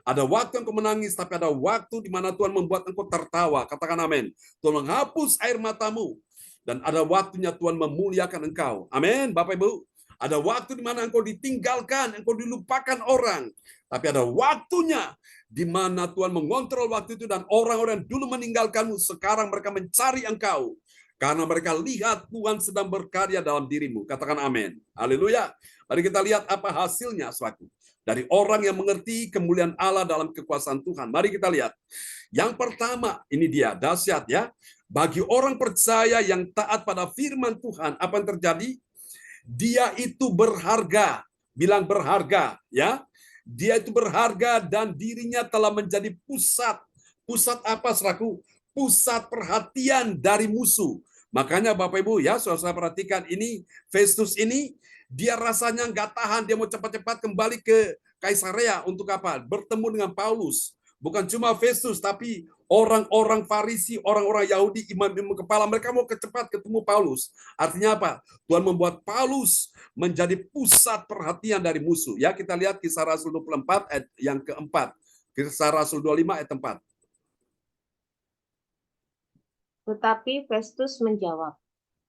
Ada waktu engkau menangis, tapi ada waktu di mana Tuhan membuat engkau tertawa. Katakan amin. Tuhan menghapus air matamu. Dan ada waktunya Tuhan memuliakan engkau. Amin, Bapak Ibu. Ada waktu di mana engkau ditinggalkan, engkau dilupakan orang. Tapi ada waktunya di mana Tuhan mengontrol waktu itu dan orang-orang yang dulu meninggalkanmu, sekarang mereka mencari engkau. Karena mereka lihat Tuhan sedang berkarya dalam dirimu. Katakan amin. Haleluya. Mari kita lihat apa hasilnya, suatu. Dari orang yang mengerti kemuliaan Allah dalam kekuasaan Tuhan. Mari kita lihat. Yang pertama, ini dia, dahsyat ya. Bagi orang percaya yang taat pada firman Tuhan, apa yang terjadi? Dia itu berharga. Bilang berharga, ya. Dia itu berharga dan dirinya telah menjadi pusat. Pusat apa, saudaraku? Pusat perhatian dari musuh. Makanya Bapak Ibu ya, saudara perhatikan ini, Festus ini, dia rasanya nggak tahan, dia mau cepat-cepat kembali ke Kaisarea untuk apa? Bertemu dengan Paulus. Bukan cuma Festus, tapi orang-orang Farisi, orang-orang Yahudi, imam-imam kepala, mereka mau cepat ketemu Paulus. Artinya apa? Tuhan membuat Paulus menjadi pusat perhatian dari musuh. Ya, kita lihat Kisah Rasul 24 ayat yang keempat. Kisah Rasul 25 ayat 4. Tetapi Festus menjawab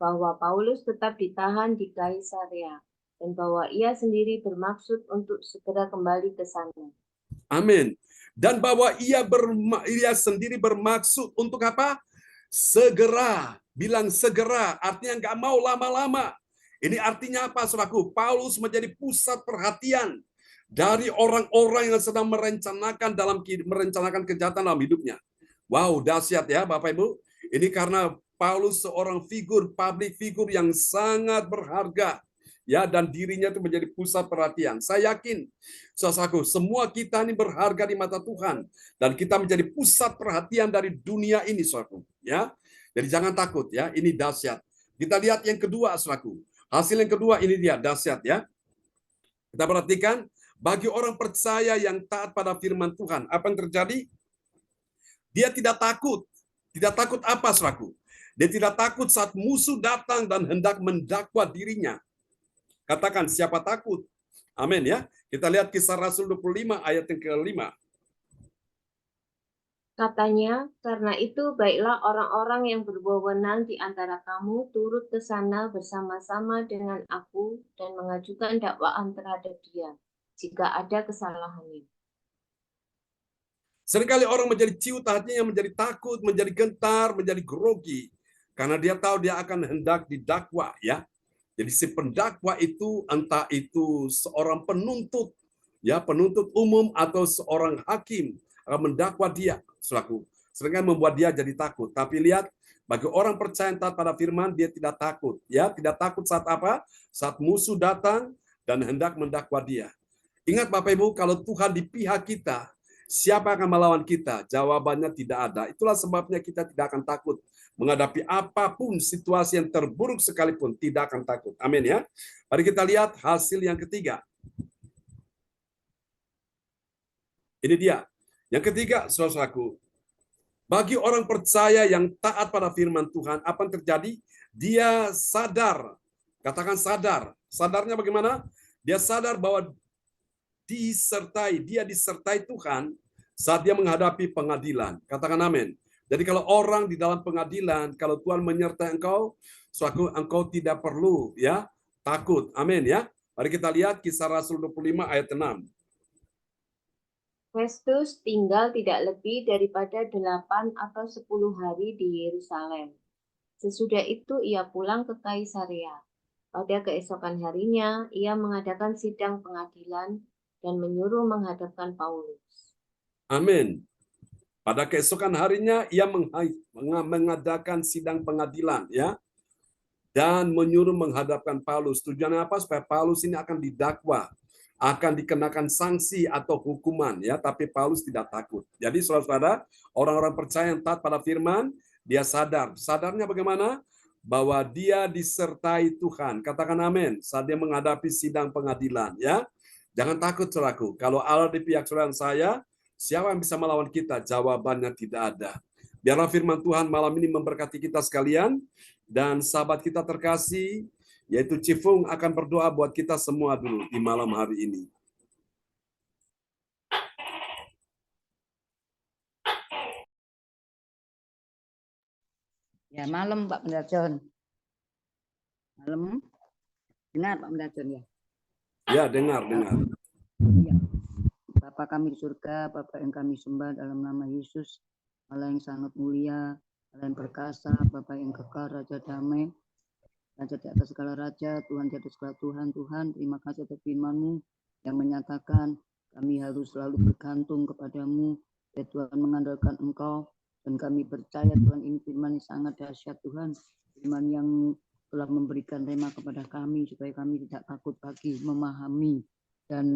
bahwa Paulus tetap ditahan di Kaisarea dan bahwa ia sendiri bermaksud untuk segera kembali ke sana. Amin. Dan bahwa ia sendiri bermaksud untuk apa? Segera. Bilang segera, artinya nggak mau lama-lama. Ini artinya apa, saudaraku? Paulus menjadi pusat perhatian dari orang-orang yang sedang merencanakan kejahatan dalam hidupnya. Wow, dahsyat ya Bapak Ibu. Ini karena Paulus seorang public figure yang sangat berharga. Ya, dan dirinya itu menjadi pusat perhatian. Saya yakin, saudaraku, semua kita ini berharga di mata Tuhan dan kita menjadi pusat perhatian dari dunia ini, saudaraku. Ya, jadi jangan takut ya. Ini dahsyat. Kita lihat yang kedua, saudaraku. Hasil yang kedua ini dia dahsyat ya. Kita perhatikan bagi orang percaya yang taat pada firman Tuhan, apa yang terjadi? Dia tidak takut. Tidak takut apa, saudaraku? Dia tidak takut saat musuh datang dan hendak mendakwa dirinya. Katakan, siapa takut? Amin ya. Kita lihat Kisah Rasul 25 ayat yang ke-5. Katanya, karena itu baiklah orang-orang yang berwenang di antara kamu turut ke sana bersama-sama dengan aku dan mengajukan dakwaan terhadap dia, jika ada kesalahannya. Seringkali orang menjadi ciut hatinya, menjadi takut, menjadi gentar, menjadi grogi. Karena dia tahu dia akan hendak didakwa ya. Jadi si pendakwa itu entah itu seorang penuntut, ya penuntut umum atau seorang hakim akan mendakwa dia, saudaraku. Seringkali membuat dia jadi takut. Tapi lihat, bagi orang percaya taat pada firman, dia tidak takut. Ya, tidak takut saat apa? Saat musuh datang dan hendak mendakwa dia. Ingat Bapak Ibu, kalau Tuhan di pihak kita, siapa akan melawan kita? Jawabannya tidak ada. Itulah sebabnya kita tidak akan takut. Menghadapi apapun situasi yang terburuk sekalipun, tidak akan takut. Amin ya. Mari kita lihat hasil yang ketiga. Ini dia. Yang ketiga, saudaraku. Bagi orang percaya yang taat pada firman Tuhan, apa yang terjadi? Dia sadar. Katakan sadar. Sadarnya bagaimana? Dia sadar bahwa dia disertai Tuhan saat dia menghadapi pengadilan. Katakan amin. Jadi kalau orang di dalam pengadilan, kalau Tuhan menyertai engkau, suatu engkau tidak perlu ya takut. Amin ya. Mari kita lihat Kisah Rasul 25 ayat 6. Festus tinggal tidak lebih daripada 8 atau 10 hari di Yerusalem. Sesudah itu ia pulang ke Kaisarea. Pada keesokan harinya, ia mengadakan sidang pengadilan dan menyuruh menghadapkan Paulus. Amin. Pada keesokan harinya ia mengadakan sidang pengadilan ya dan menyuruh menghadapkan Paulus. Tujuannya apa? Supaya Paulus ini akan didakwa, akan dikenakan sanksi atau hukuman ya, tapi Paulus tidak takut. Jadi saudara-saudara, orang-orang percaya yang taat pada firman, dia sadar. Sadarnya bagaimana? Bahwa dia disertai Tuhan. Katakan amin. Saat dia menghadapi sidang pengadilan ya. Jangan takut saudaraku. Kalau Allah di pihak saudara saya, siapa yang bisa melawan kita? Jawabannya tidak ada. Biarlah firman Tuhan malam ini memberkati kita sekalian. Dan sahabat kita terkasih, yaitu Cifung akan berdoa buat kita semua dulu di malam hari ini. Ya, malam Pak Pendajon. Malam. Dengar Pak Pendajon ya? Ya, dengar. Ya. Bapa kami di surga, Bapa yang kami sembah dalam nama Yesus, Allah yang sangat mulia, Allah yang perkasa, Bapa yang kekal, Raja damai, Raja di atas segala raja, Tuhan di atas segala Tuhan, terima kasih atas firman-Mu yang menyatakan kami harus selalu bergantung kepadamu, ya Tuhan, mengandalkan Engkau, dan kami percaya Tuhan ini firman yang sangat dahsyat Tuhan, firman yang telah memberikan rema kepada kami supaya kami tidak takut lagi memahami dan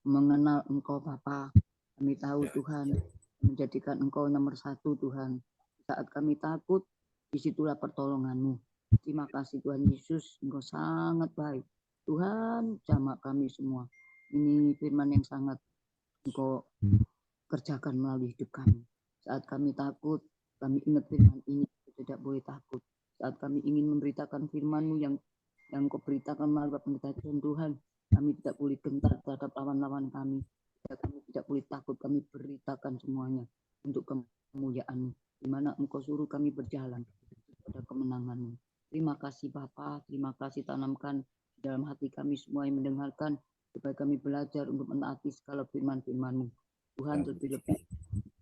mengenal Engkau Bapa. Kami tahu Tuhan menjadikan Engkau nomor satu Tuhan. Saat kami takut, disitulah pertolongan-Mu. Terima kasih Tuhan Yesus, Engkau sangat baik. Tuhan, jamah kami semua. Ini firman yang sangat Engkau kerjakan melalui hidup kami. Saat kami takut, kami ingat firman ini, tidak boleh takut. Saat kami ingin memberitakan firman-Mu yang Kau beritakan melalui Pendeta John Tuhan, kami tidak boleh gentar terhadap lawan-lawan kami. Kami tidak boleh takut, kami beritakan semuanya untuk kemuliaan-Mu, di mana Engkau suruh kami berjalan pada kemenangan-Mu. Terima kasih Bapa, terima kasih tanamkan dalam hati kami semua yang mendengarkan, supaya kami belajar untuk menaati segala firman-firman-Mu. Tuhan, terlebih-lebih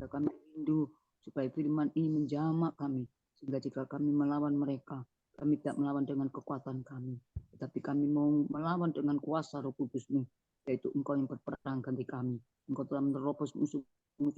kami rindu supaya firman ini menjamak kami, sehingga jika kami melawan mereka, kami tidak melawan dengan kekuatan kami, tetapi kami mau melawan dengan kuasa Roh Kudus-Mu, yaitu Engkau yang berperang ganti kami. Engkau telah menerobos musuh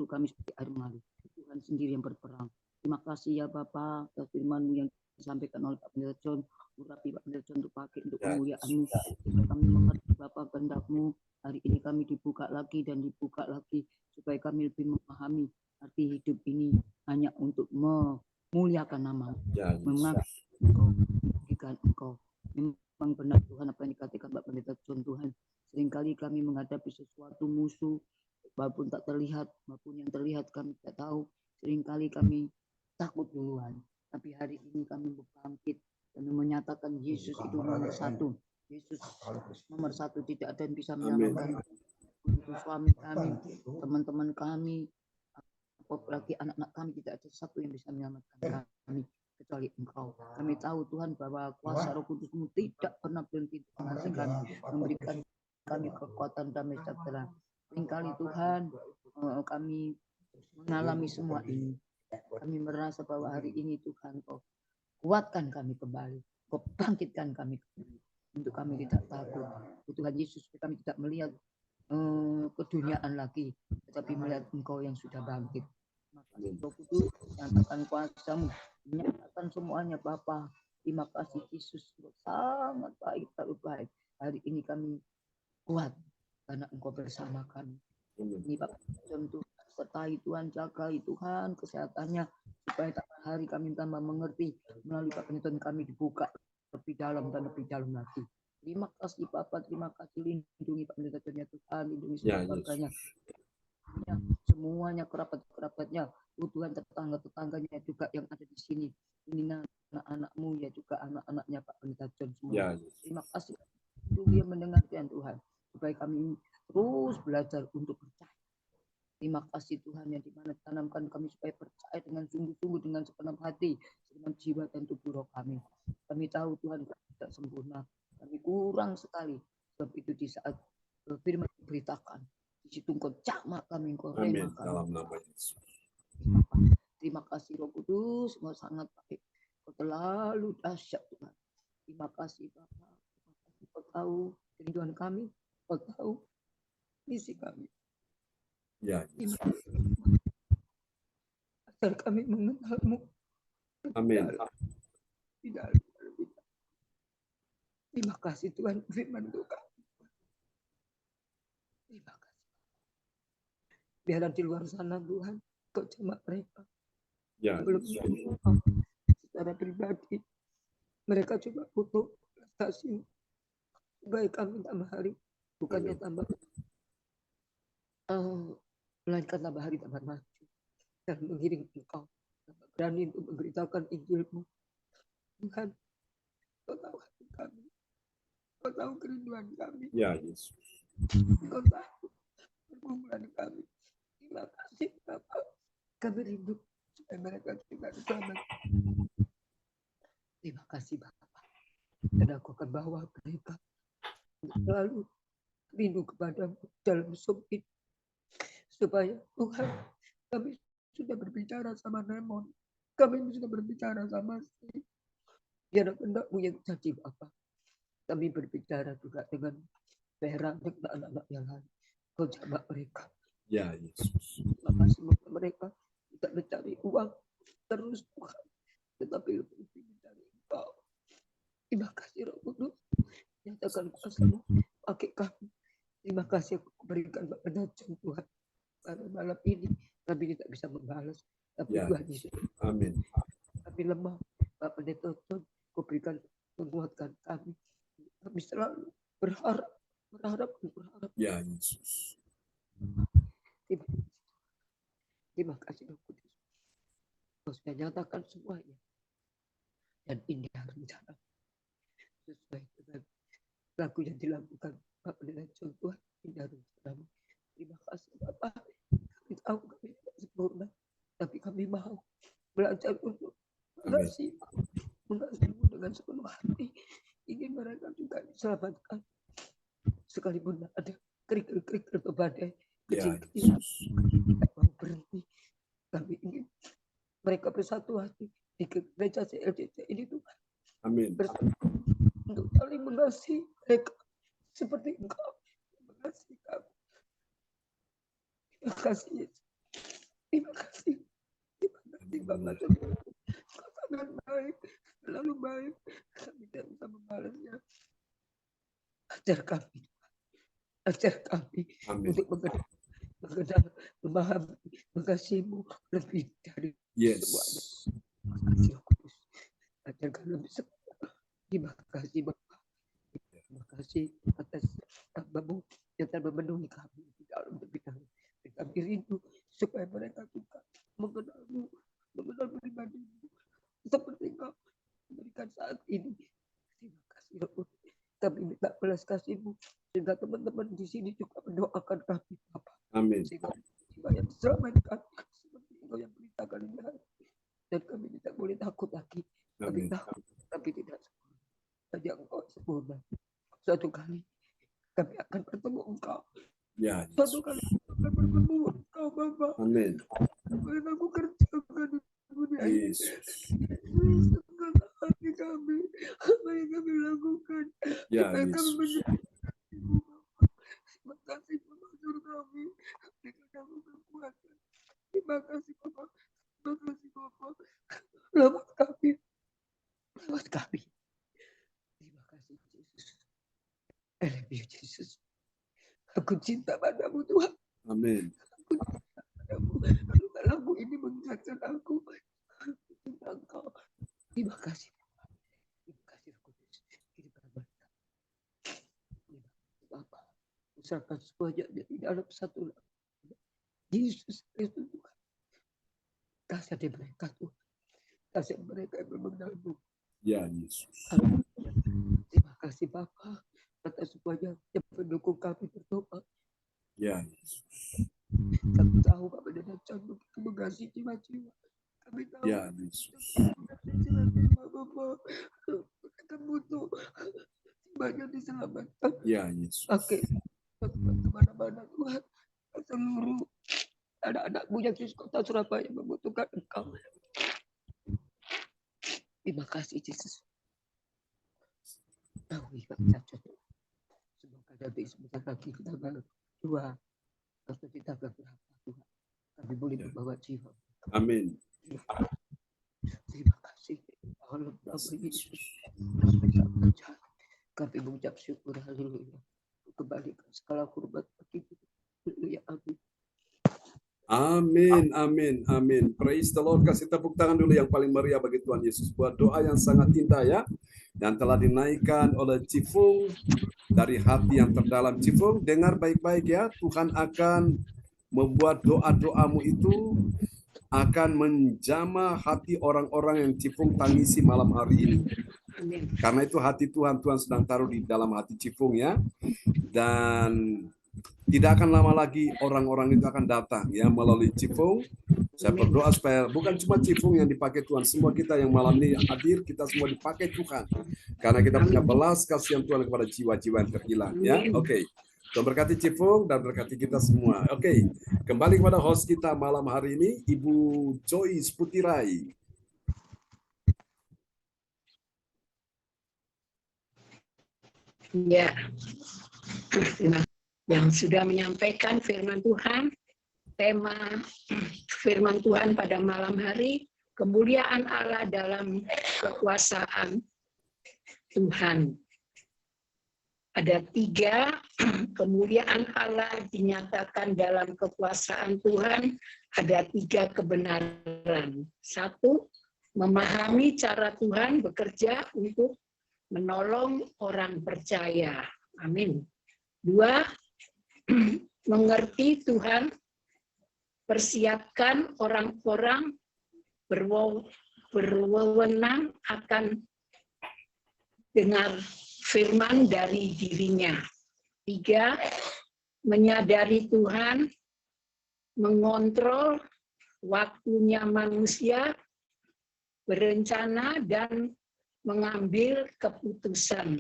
kami seperti air mengalir. Tuhan sendiri yang berperang. Terima kasih ya Bapa, atas firman-Mu yang disampaikan oleh Pak Pendeta John. Urapi Pak Pendeta John untuk pakai untuk kemuliaan-Mu. Supaya kami mengerti Bapa kehendak-Mu. Hari ini kami dibuka lagi dan dibuka lagi, supaya kami lebih memahami arti hidup ini hanya untuk memuliakan nama-Mu, mengasihi Engkau, memberikan Engkau. Memang benar Tuhan apa yang dikatakan Pak Pendeta John Tuhan. Seringkali kami menghadapi sesuatu musuh, walaupun tak terlihat, maupun yang terlihat kami tidak tahu. Seringkali kami takut duluan. Tapi hari ini kami bangkit dan menyatakan Yesus itu nomor satu. Yesus nomor satu, tidak ada yang bisa menyelamatkan suami kami, teman-teman kami, apalagi anak-anak kami, tidak ada satu yang bisa menyelamatkan kami kecuali Engkau. Kami tahu Tuhan bahwa kuasa Roh Kudus-Mu tidak pernah berhenti mengasihi kami, memberikan kami kekuatan damai sejahtera. Seringkali Tuhan kami mengalami semua ini. Kami merasa bahwa hari ini Tuhan Kau kuatkan kami kembali, Kau bangkitkan kami kembali, untuk kami tidak takut. Tuhan Yesus, kami tidak melihat keduniaan lagi, tetapi melihat Engkau yang sudah bangkit. Maka Roh Kudus, nyatakan kuasa-Mu, menyatakan semuanya Bapa. Terima kasih Yesus, sangat baik, terlalu baik. Hari ini kami kuat karena Engkau bersama kami. Ini Bapak Tuhan, sertai Tuhan, jagai Tuhan kesehatannya, supaya hari kami tambah mengerti melalui Pak Pendeta kami dibuka lebih dalam dan lebih dalam lagi. Terima kasih Bapak, terima kasih, lindungi Pak Pendeta Tuhan, lindungi semua keluarganya, semuanya kerabat-kerabatnya, Tuhan, tetangga-tetangganya juga yang ada di sini. Ini anak-anak-Mu ya juga anak-anaknya Pak Pendeta John semua. Terima kasih dia mendengarkan Tuhan, supaya kami terus belajar untuk percaya. Terima kasih Tuhan yang dimana tanamkan kami supaya percaya dengan sungguh-sungguh, dengan segenap hati, dengan jiwa dan tubuh roh kami. Kami tahu Tuhan kami tidak sempurna, kami kurang sekali. Sebab itu di saat firman diberitakan, di situ Engkau jamak kami, Engkau rema kami. Dalam nama Yesus. Terima kasih Roh Kudus, Engkau sangat baik. Engkau terlalu dahsyat Tuhan. Terima kasih Bapak. Engkau tahu kerinduan kami, Engkau tahu misi kami. Ya, Yesus. Agar kami mengenal-Mu. Amin. Terima kasih Tuhan, firman Tuhan. Terima kasih. Biarlah di luar sana Tuhan, Kau jamak mereka. Ya, Belum secara pribadi, mereka juga butuh kasih. Baik kami tambah hari, bukannya tambah melainkan tambah hari tambah maju dan mengiring Engkau, berani untuk memberitakan Injil-Mu. Tuhan, Kau tahu hati kami, Kau tahu kerinduan kami, ya Yesus. Kau tahu pergumulan kami. Terima kasih Bapak, kami rindu supaya mereka juga selamat. Terima kasih Bapak, dan aku akan bawa mereka selalu rindu kepadamu dalam hidup, supaya Tuhan, kami sudah berbicara sama Nemon, kami sudah berbicara sama Steve, biar kehendak-Mu yang jadi Bapak. Kami berbicara juga dengan Vera dan anak-anak yang lain. Kau jamak mereka. Ya Yesus. Terima kasih mereka tidak mencari uang terus Tuhan, tetapi lebih mencari Engkau. Terima kasih Roh Kudus. Nyatakan kuasa-Mu pakai kami. Terima kasih aku berikan penajam Tuhan. Pada malam ini kami tidak bisa membalas. Tapi Ya. Tuhan Yesus, Amin. kami lemah. Bapak Pendeta Tuhan, kuberikan menguatkan kami. Kami selalu berharap. Ya Yesus. Terima kasih Roh Kudus. Kau sudah nyatakan semuanya. Dan ini harus dijalankan sesuai dengan lagu yang dilakukan Bapak dengan Tuhan. Ini harus dijalankan. Terima kasih Bapak. Kami tahu kami tidak sempurna, tapi kami mau belajar untuk mengasihi-Mu dengan sepenuh hati. Ingin mereka juga diselamatkan. Sekalipun ada kerikil-kerikil atau badai kecil-kecil, tidak mau berhenti. Kami ingin mereka bersatu hati di gereja CLCC ini Tuhan. Amin. Untuk saling mengasihi mereka seperti Engkau mengasihi kami. Terima kasih Yesus. Terima kasih. Terima kasih Bapak. Kau sangat baik, selalu baik. Kami tidak bisa membalasnya. Ajar kami, ajar kami untuk mengenal, memahami, mengasihi-Mu lebih dari semuanya. Terima kasih Roh Kudus. Ajar kami lebih sempurna. Terima kasih Bapak. Terima kasih atas hamba-Mu yang telah memenuhi kami di dalam bidang. Kami rindu supaya mereka juga mengenal-Mu, mengenal pribadi-Mu seperti Engkau memberikan saat ini. Terima kasih Roh Kudus. Kami minta belas kasih-Mu sehingga teman-teman di sini juga mendoakan kami Bapak. Amin. Sehingga yang diselamatkan seperti Engkau yang beritakan ini. Dan kami tidak boleh takut lagi. Kami tahu, tapi tidak sempurna. Saja Engkau sempurna. Suatu kali kami akan bertemu Engkau. Ya. Suatu kali akan bertemu Engkau Bapak. Amin. Yang aku kerjakan di dunia ini. Setengah hati kami. Apa yang kami lakukan. Ya, apa yang kami Yesus. menjadi. Terima kasih pengajur kami. Berikan kami kekuatan. Terima kasih Bapak. Terima kasih Bapak. Lewat kami. Lewat kami. Terima kasih Yesus. I love you Jesus. Aku cinta padamu Tuhan. Amin. Aku cinta padamu. Kalau lagu ini mengingatkan aku. Cinta Engkau. Terima kasih Bapak. Terima kasih Roh Kudus. Kirimkan berkat. Terima kasih Bapak. Usahakan semuanya di dalam satu Yesus Kristus Tuhan. Kasih ada mereka Tuhan. Kasih mereka yang mengenal-Mu. Ya Yesus. Terima kasih Bapak atas semuanya yang mendukung kami berdoa. Ya Yesus. Kami tahu Bapak dan Tuhan begitu mengasihi jiwa-jiwa. Kami tahu. Ya Yesus. Jiwa-jiwa Bapak. Mereka butuh jiwanya diselamatkan. Ya Yesus. Oke. Kemana-mana Tuhan. Seluruh anak-anak-Mu yang di kota Surabaya membutuhkan Engkau. Terima kasih Yesus. Tahu kami cacat. Semoga nanti sebentar lagi kita berdua atau kita berapa Tuhan. Kami boleh membawa jiwa. Amin. Terima kasih. Allah Yesus. Kami mengucap syukur. Haleluya. Kembalikan segala hormat bagi kita. Haleluya. Amin. Amin, amin, amin. Praise the Lord. Kasih tepuk tangan dulu yang paling meriah bagi Tuhan Yesus. Buat doa yang sangat indah ya. Yang telah dinaikkan oleh Cifung dari hati yang terdalam. Cifung, dengar baik-baik ya. Tuhan akan membuat doa-doamu itu akan menjamah hati orang-orang yang Cifung tangisi malam hari ini. Karena itu hati Tuhan, Tuhan sedang taruh di dalam hati Cifung ya. Dan tidak akan lama lagi orang-orang itu akan datang ya melalui Cifung. Saya berdoa supaya bukan cuma Cifung yang dipakai Tuhan, semua kita yang malam ini hadir, kita semua dipakai Tuhan. Karena kita punya belas kasihan Tuhan kepada jiwa-jiwa yang terhilang ya. Oke. Tuhan berkati Cifung dan berkati kita semua. Oke. Kembali kepada host kita malam hari ini, Ibu Joyce Putirai. Ya. Yang sudah menyampaikan firman Tuhan, tema firman Tuhan pada malam hari, kemuliaan Allah dalam kekuasaan. Tuhan. Ada 3 kemuliaan Allah dinyatakan dalam kekuasaan Tuhan, ada 3 kebenaran. 1, memahami cara Tuhan bekerja untuk menolong orang percaya. Amin. 2, mengerti Tuhan persiapkan orang-orang berwenang akan dengar firman dari dirinya. 3, menyadari Tuhan mengontrol waktunya manusia, berencana dan mengambil keputusan.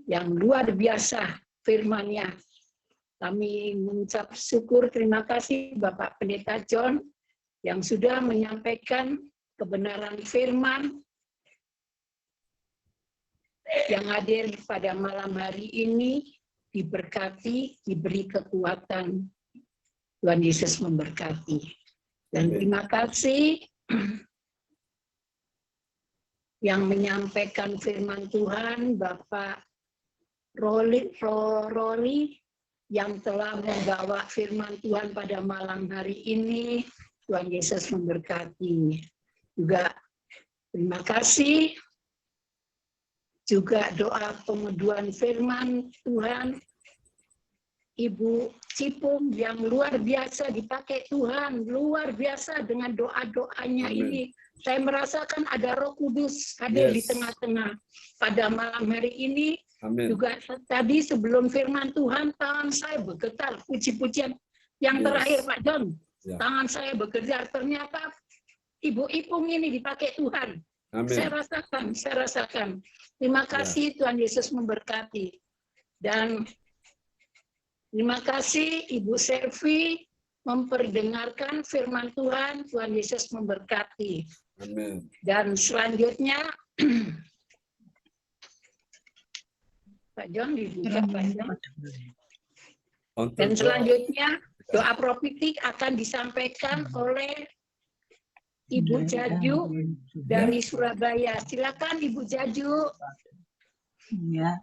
Yang luar biasa firman-Nya. Kami mengucap syukur, terima kasih Bapak Pendeta John yang sudah menyampaikan kebenaran firman yang hadir pada malam hari ini, diberkati, diberi kekuatan. Tuhan Yesus memberkati. Dan terima kasih yang menyampaikan firman Tuhan, Bapak Roli yang telah membawa firman Tuhan pada malam hari ini. Tuhan Yesus memberkati. Juga terima kasih juga doa pengeduan firman Tuhan Ibu Cipung yang luar biasa dipakai Tuhan, luar biasa dengan doa-doanya ini. Saya merasakan ada Roh Kudus hadir di tengah-tengah pada malam hari ini. Amen. Juga tadi sebelum firman Tuhan, tangan saya bergetar, puji-pujian yang terakhir Pak John. Tangan saya bergetar, ternyata Ibu Ipung ini dipakai Tuhan. Amen. Saya rasakan. Terima kasih Tuhan Yesus memberkati. Dan terima kasih Ibu Selvi memperdengarkan firman Tuhan. Tuhan Yesus memberkati. Amen. Dan selanjutnya Pak John dibuka Pak John. Dan selanjutnya doa profetik akan disampaikan oleh Ibu Jaju dari Surabaya. Silakan Ibu Jaju. Ya.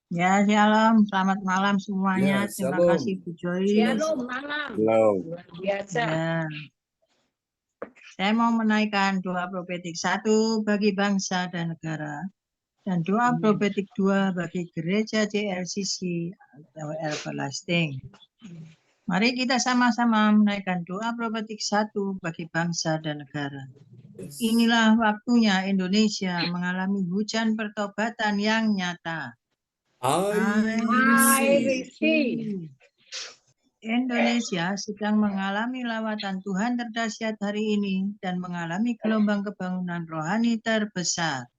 Ya, shalom. Selamat malam semuanya. Terima kasih Bu Joy. Shalom malam. Luar biasa. Ya. Saya mau menaikkan doa profetik 1 bagi bangsa dan negara. Dan doa profetik 2 bagi gereja JLCC atau Everlasting. Mari kita sama-sama menaikkan doa profetik 1 bagi bangsa dan negara. Inilah waktunya Indonesia mengalami hujan pertobatan yang nyata. I receive. Indonesia sedang mengalami lawatan Tuhan terdahsyat hari ini dan mengalami gelombang kebangunan rohani terbesar.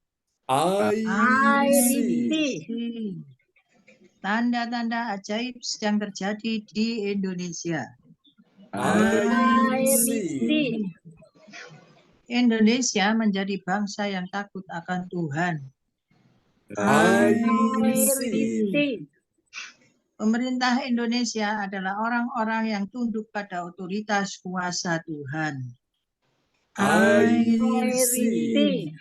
I receive. Tanda-tanda ajaib sedang terjadi di Indonesia. I receive. Indonesia menjadi bangsa yang takut akan Tuhan. I receive. Pemerintah Indonesia adalah orang-orang yang tunduk pada otoritas kuasa Tuhan. I receive.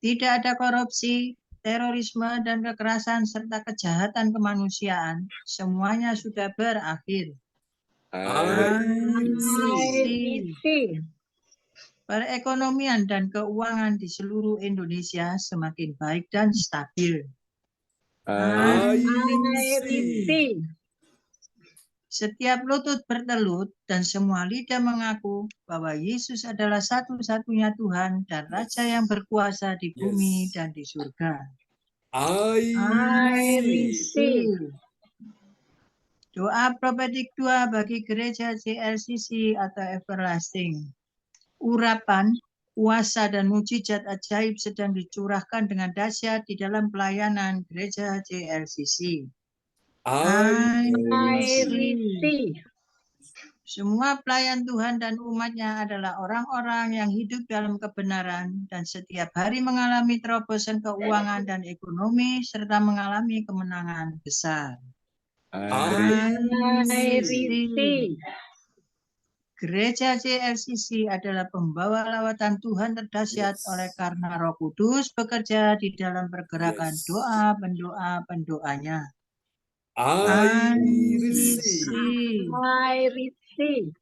Tidak ada korupsi, terorisme, dan kekerasan serta kejahatan kemanusiaan. Semuanya sudah berakhir. I receive. Perekonomian dan keuangan di seluruh Indonesia semakin baik dan stabil. I receive. Setiap lutut bertelut dan semua lidah mengaku bahwa Yesus adalah satu-satunya Tuhan dan Raja yang berkuasa di bumi dan di surga. I receive. Doa profetik 2 bagi gereja JLCC atau Everlasting. Urapan, kuasa dan mujizat ajaib sedang dicurahkan dengan dahsyat di dalam pelayanan gereja JLCC. I receive. Semua pelayan Tuhan dan umatnya adalah orang-orang yang hidup dalam kebenaran dan setiap hari mengalami terobosan keuangan dan ekonomi serta mengalami kemenangan besar. I receive. Gereja JLCC adalah pembawa lawatan Tuhan terdahsyat oleh karena Roh Kudus bekerja di dalam pergerakan doa pendoanya. I receive. receive. I receive.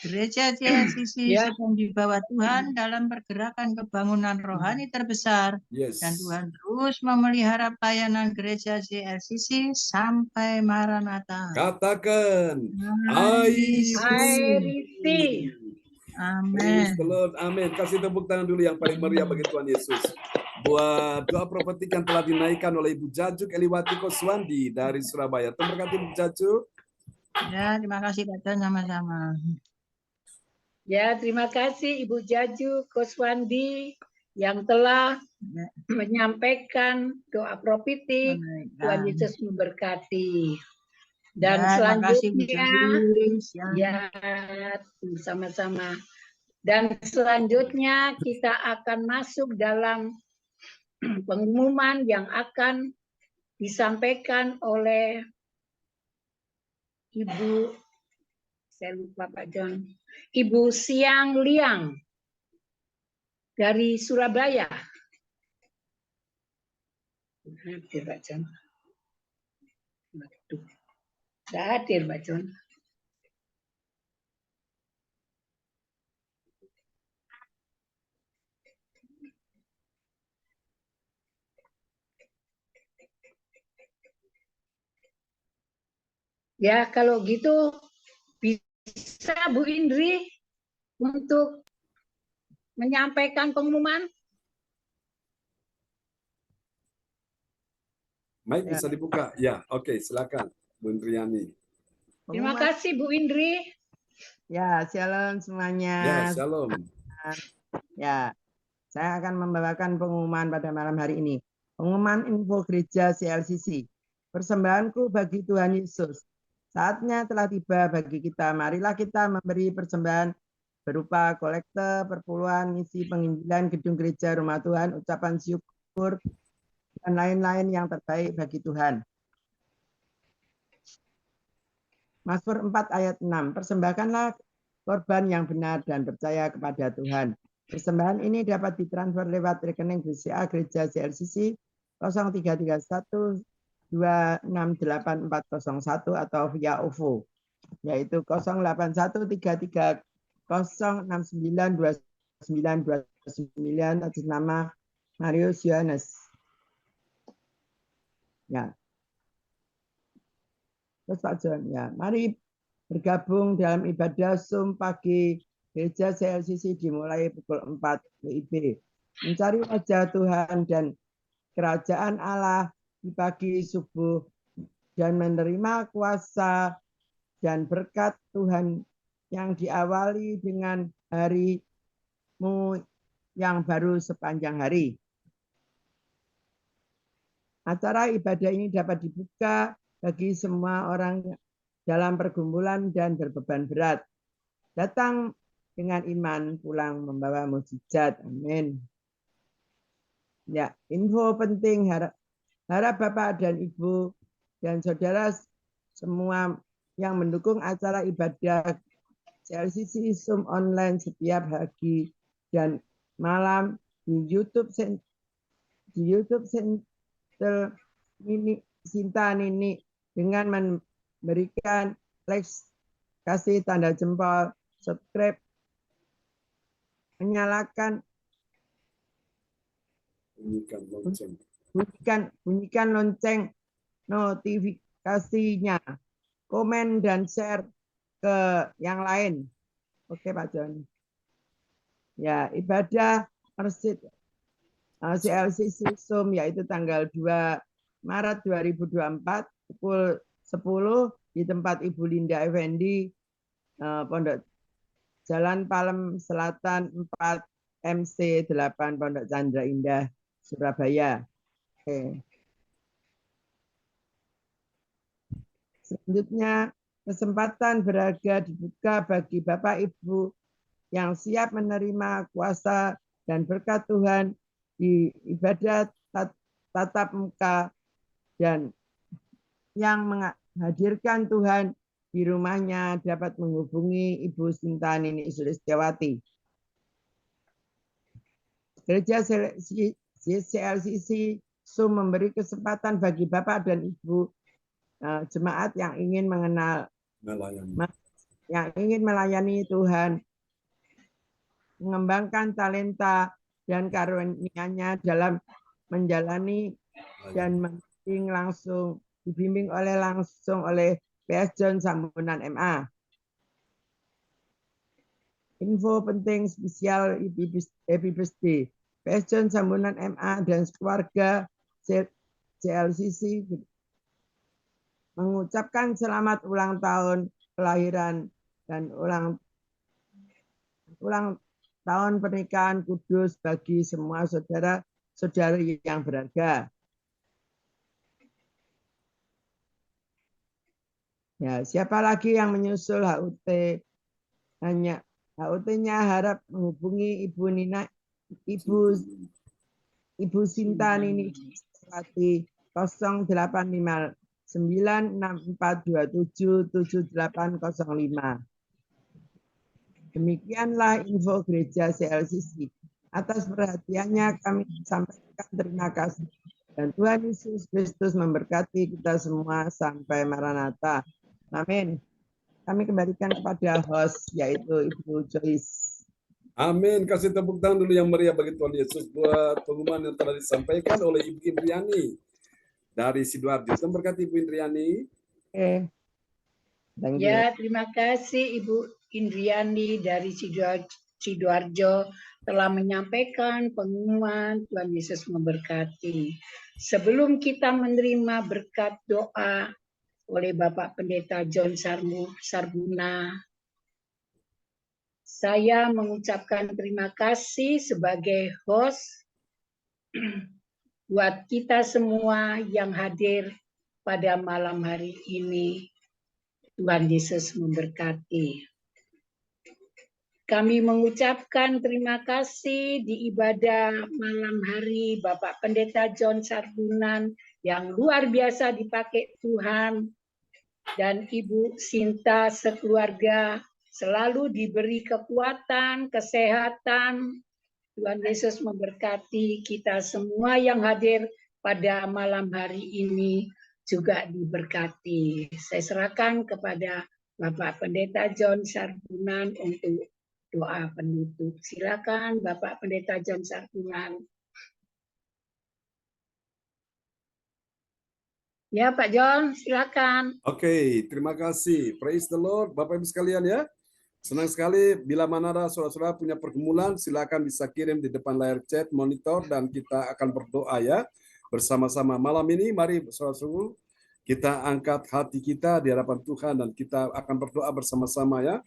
Gereja JLCC Ya. sedang dibawa Tuhan dalam pergerakan kebangunan rohani terbesar, Yes. dan Tuhan terus memelihara pelayanan gereja JLCC sampai Maranatha. Katakan, I I receive. Amin. Praise the Lord. Amin. Kasih tepuk tangan dulu yang paling meriah bagi Tuhan Yesus. Buat doa profetik yang telah dinaikkan oleh Ibu Jajuk Eliwati Koswandi dari Surabaya. Terima kasih Ibu Jajuk. Ya, terima kasih Pak John, sama-sama. Ya, terima kasih Ibu Jaju Koswandi yang telah menyampaikan doa profetik. Tuhan Yesus memberkati. Dan Ya, terima kasih, Bu selanjutnya, Jaju. ya, sama-sama. Dan selanjutnya kita akan masuk dalam pengumuman yang akan disampaikan oleh Ibu, saya lupa Pak John, Ibu Siang Liang dari Surabaya. Hadir Pak John. Tidak hadir Pak John. Ya, kalau gitu bisa Bu Indri untuk menyampaikan pengumuman. Mic bisa dibuka? Ya, oke, silakan Bu Indriani. Terima kasih Bu Indri. Ya, shalom semuanya. Ya, shalom. Ya, saya akan membawakan pengumuman pada malam hari ini. Pengumuman info gereja CLCC. Persembahanku bagi Tuhan Yesus. Saatnya telah tiba bagi kita. Marilah kita memberi persembahan berupa kolekte, perpuluhan, misi penginjilan gedung gereja rumah Tuhan, ucapan syukur, dan lain-lain yang terbaik bagi Tuhan. Mazmur 4 ayat 6. Persembahkanlah korban yang benar dan percaya kepada Tuhan. Persembahan ini dapat ditransfer lewat rekening BCA Gereja CLCC 0331 268 401 atau via OVO, yaitu 08133 069 2929 atas nama Marius Yohanes. Ya. Terus Pak John, ya, mari bergabung dalam ibadah Zoom pagi gereja CLCC dimulai pukul 4 WIB. Mencari wajah Tuhan dan kerajaan Allah di pagi subuh dan menerima kuasa dan berkat Tuhan yang diawali dengan harimu yang baru sepanjang hari. Acara ibadah ini dapat dibuka bagi semua orang dalam pergumulan dan berbeban berat. Datang dengan iman, pulang membawa mukjizat. Amin. Ya, info penting harap Bapak dan Ibu dan saudara semua yang mendukung acara ibadah CLCC Zoom online setiap pagi dan malam di YouTube Channel Sinta Nini dengan memberikan like, kasih tanda jempol, subscribe, menyalakan, bunyikan lonceng notifikasinya, komen dan share ke yang lain. Oke Pak John. Ya, ibadah Persid CLCC Zoom yaitu tanggal 2 Maret 2024 pukul 10 di tempat Ibu Linda Effendi, Pondok Jalan Palem Selatan 4 MC 8 Pondok Chandra Indah, Surabaya. Oke. Selanjutnya, kesempatan berharga dibuka bagi Bapak Ibu yang siap menerima kuasa dan berkat Tuhan di ibadah tatap muka dan yang menghadirkan Tuhan di rumahnya dapat menghubungi Ibu Sinta Nini Sulistiawati. Gereja CLCC Sum memberi kesempatan bagi Bapak dan Ibu jemaat yang ingin melayani Tuhan, mengembangkan talenta dan karunia-Nya dalam menjalani dan dibimbing langsung oleh PS John Sambunan MA. Info penting spesial Happy Birthday. PS John Sambunan MA dan keluarga CLCC mengucapkan selamat ulang tahun kelahiran dan ulang tahun pernikahan kudus bagi semua saudara-saudari yang berharga. Ya, siapa lagi yang menyusul HUT? HUT-nya harap menghubungi Ibu Sinta Nini Sulistiawati 085964277805. Demikianlah info gereja CLCC. Atas perhatiannya kami sampaikan terima kasih. Dan Tuhan Yesus Kristus memberkati kita semua sampai Maranatha. Amin. Kami kembalikan kepada host, yaitu Ibu Joyce. Amin. Kasih tepuk tangan dulu yang meriah bagi Tuhan Yesus buat pengumuman yang telah disampaikan oleh Ibu Indriani dari Sidoarjo. Terberkati Ibu Indriani. Ya, terima kasih Ibu Indriani dari Sidoarjo telah menyampaikan pengumuman. Tuhan Yesus memberkati. Sebelum kita menerima berkat doa oleh Bapak Pendeta John Sarbuna, saya mengucapkan terima kasih sebagai host buat kita semua yang hadir pada malam hari ini. Tuhan Yesus memberkati. Kami mengucapkan terima kasih di ibadah malam hari Bapak Pendeta John Sarbunan yang luar biasa dipakai Tuhan, dan Ibu Sinta sekeluarga selalu diberi kekuatan, kesehatan. Tuhan Yesus memberkati kita semua yang hadir pada malam hari ini juga diberkati. Saya serahkan kepada Bapak Pendeta John Sarbunan untuk doa penutup. Silakan Bapak Pendeta John Sarbunan. Ya Pak John, silakan. Oke, terima kasih. Praise the Lord, Bapak Ibu sekalian ya. Senang sekali bila mana ada saudara-saudara punya pergumulan, silakan bisa kirim di depan layar chat monitor dan kita akan berdoa ya bersama-sama. Malam ini mari saudara-saudara kita angkat hati kita di hadapan Tuhan dan kita akan berdoa bersama-sama ya.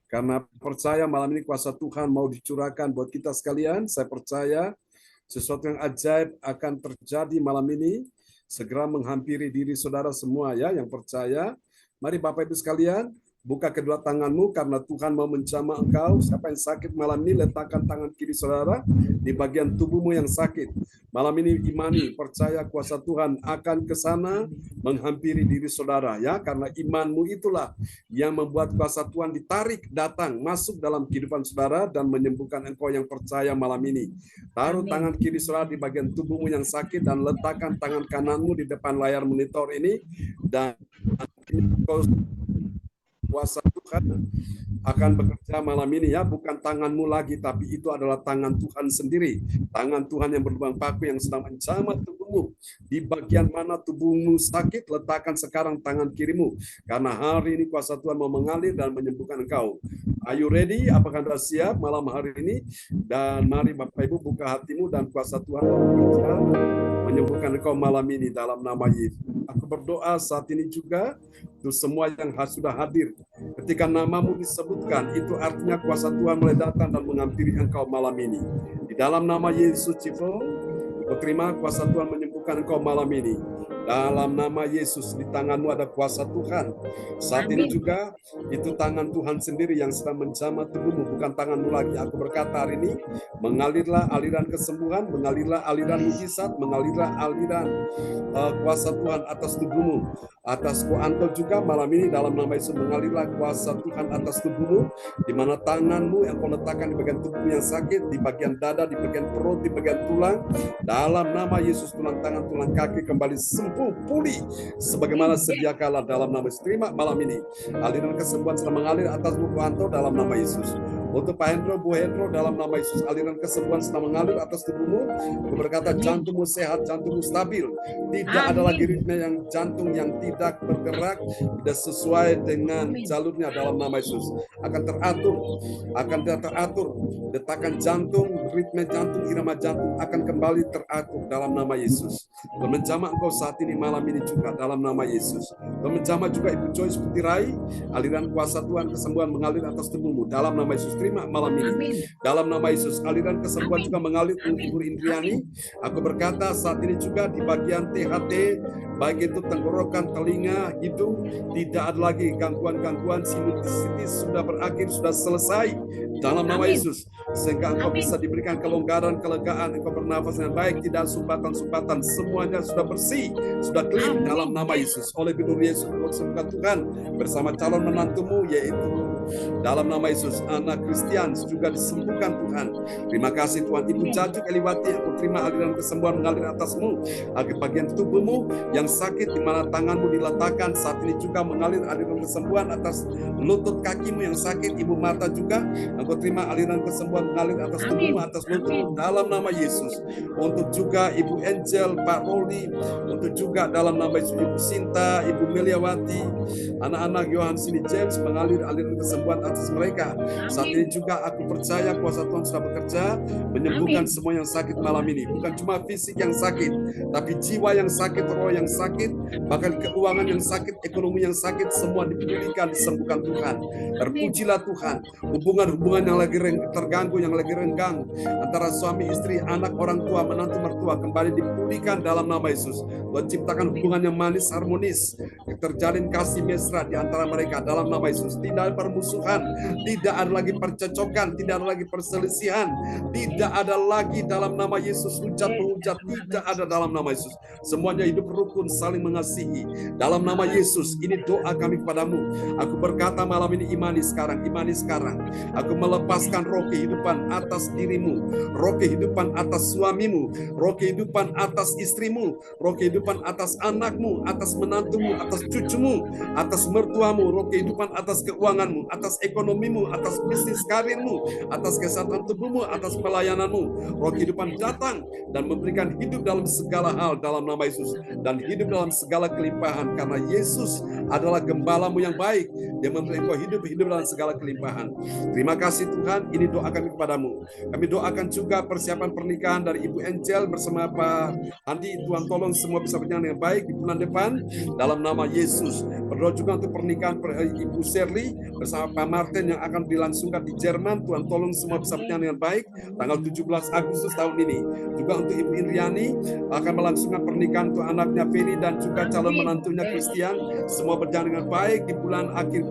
Karena percaya malam ini kuasa Tuhan mau dicurahkan buat kita sekalian. Saya percaya sesuatu yang ajaib akan terjadi malam ini. Segera menghampiri diri saudara semua ya yang percaya. Mari Bapak Ibu sekalian, buka kedua tanganmu karena Tuhan mau menjamah engkau. Siapa yang sakit malam ini, letakkan tangan kiri saudara di bagian tubuhmu yang sakit. Malam ini imani, percaya kuasa Tuhan akan ke sana menghampiri diri saudara ya, karena imanmu itulah yang membuat kuasa Tuhan ditarik datang masuk dalam kehidupan saudara dan menyembuhkan engkau yang percaya malam ini. Taruh tangan kiri saudara di bagian tubuhmu yang sakit dan letakkan tangan kananmu di depan layar monitor ini dan kuasa Tuhan akan bekerja malam ini ya, bukan tanganmu lagi tapi itu adalah tangan Tuhan sendiri, tangan Tuhan yang berlubang paku yang sedang menjamah tubuhmu. Di bagian mana tubuhmu sakit, letakkan sekarang tangan kirimu karena hari ini kuasa Tuhan mau mengalir dan menyembuhkan engkau. Are you ready? Apakah Anda siap malam hari ini? Dan mari Bapak Ibu buka hatimu dan kuasa Tuhan mau bekerja menyembuhkan engkau malam ini dalam nama Yesus. Aku berdoa saat ini juga untuk semua yang sudah hadir. Ketika namamu disebutkan, itu artinya kuasa Tuhan mulai datang dan menghampiri engkau malam ini. Di dalam nama Yesus Cipo, aku terima kuasa Tuhan menyembuhkan engkau malam ini. Dalam nama Yesus, di tangan-Mu ada kuasa Tuhan. Saat ini Amin. juga itu tangan Tuhan sendiri yang sedang menjamah tubuhmu, bukan tangan-Mu lagi. Aku berkata hari ini, mengalirlah aliran kesembuhan, mengalirlah aliran mujizat, mengalirlah aliran kuasa Tuhan atas tubuhmu, atas Ko Anto juga malam ini dalam nama Yesus, mengalirlah kuasa Tuhan atas tubuhmu, di mana tanganmu yang kau letakkan di bagian tubuh yang sakit, di bagian dada, di bagian perut, di bagian tulang, dalam nama Yesus tulang tangan, tulang kaki kembali sembuh, pulih, sebagaimana sedia kala dalam nama Yesus. Terima malam ini, aliran kesembuhan sedang mengalir atas Ko Anto dalam nama Yesus. Untuk Pak Hendro, Bu Hendro, dalam nama Yesus, aliran kesembuhan sedang mengalir atas tubuhmu. Aku berkata, jantungmu sehat, jantungmu stabil. Tidak ada lagi ritme yang jantung yang tidak bergerak, tidak sesuai dengan jalurnya dalam nama Yesus. Akan teratur. Detakan jantung, ritme jantung, irama jantung akan kembali teratur dalam nama Yesus. Dan menjamah engkau saat ini, malam ini juga dalam nama Yesus. Dan menjamah juga Ibu Joyce Putirai, aliran kuasa Tuhan kesembuhan mengalir atas tubuhmu dalam nama Yesus. Terima malam ini. Dalam nama Yesus, aliran kesembuhan juga mengalir untuk Ibu Indriani. Aku berkata saat ini juga di bagian THT, baik itu tenggorokan, telinga, hidung, tidak ada lagi gangguan-gangguan, sinusitis sudah berakhir, sudah selesai dalam nama Yesus. Sehingga engkau bisa diberikan kelonggaran, kelegaan, engkau bernafas dengan baik, tidak sumbatan-sumbatan, semuanya sudah bersih, sudah clean dalam nama Yesus. Oleh binur Yesus, sembuhkan Tuhan bersama calon menantumu, yaitu dalam nama Yesus, anak Kristian juga disembuhkan Tuhan. Terima kasih Tuhan. Ibu Jajuk Eliwati, aku terima aliran kesembuhan mengalir atasmu, agar bagian tubuhmu yang sakit, di mana tanganmu diletakkan saat ini juga mengalir aliran kesembuhan atas lutut kakimu yang sakit. Ibu Marta juga, aku terima aliran kesembuhan mengalir atas tubuhmu, atas lututmu dalam nama Yesus. Untuk juga Ibu Angel, Pak Roli, untuk juga dalam nama Yesus, Ibu Sinta, Ibu Meliawati, anak-anak Yohanes ini James, mengalir aliran kesembuhan atas mereka. Saat ini juga aku percaya kuasa Tuhan sudah bekerja menyembuhkan semua yang sakit malam ini. Bukan cuma fisik yang sakit, tapi jiwa yang sakit, roh yang sakit, bahkan keuangan yang sakit, ekonomi yang sakit, semua dipulihkan, disembuhkan Tuhan. Terpujilah Tuhan. Hubungan-hubungan yang lagi terganggu, yang lagi renggang antara suami, istri, anak, orang tua, menantu, mertua kembali dipulihkan dalam nama Yesus. Tuhan ciptakan hubungan yang manis, harmonis, terjalin kasih mesra di antara mereka dalam nama Yesus. Tidak ada permusuhan, tidak ada lagi percecokan, tidak ada lagi perselisihan, tidak ada lagi dalam nama Yesus hujat-menghujat, tidak ada dalam nama Yesus. Semuanya hidup rukun, saling mengasihi dalam nama Yesus. Ini doa kami kepadamu. Aku berkata malam ini, imani sekarang. Aku melepaskan roh kehidupan atas dirimu, roh kehidupan atas suamimu, roh kehidupan atas istrimu, roh kehidupan atas anakmu, atas menantumu, atas cucumu, atas mertuamu, roh kehidupan atas keuanganmu, atas ekonomimu, atas bisnis karirmu, atas kesehatan tubuhmu, atas pelayananmu. Roh kehidupan datang dan memberikan hidup dalam segala hal dalam nama Yesus, dan hidup dalam segala kelimpahan, karena Yesus adalah gembalamu yang baik. Dia memberi engkau hidup dalam segala kelimpahan. Terima kasih Tuhan, ini doa kami kepadamu. Kami doakan juga persiapan pernikahan dari Ibu Angel bersama Pak Andi. Tuhan tolong semua bisa berjalan dengan baik di bulan depan dalam nama Yesus. Berdoa juga untuk pernikahan Ibu Shirley bersama Pak Martin yang akan dilangsungkan di Jerman. Tuhan tolong semua bisa berjalan dengan baik tanggal 17 Agustus tahun ini. Juga untuk Ibu Indriani akan melangsungkan pernikahan untuk anaknya Feni dan juga calon menantunya Christian. Semua berjalan dengan baik di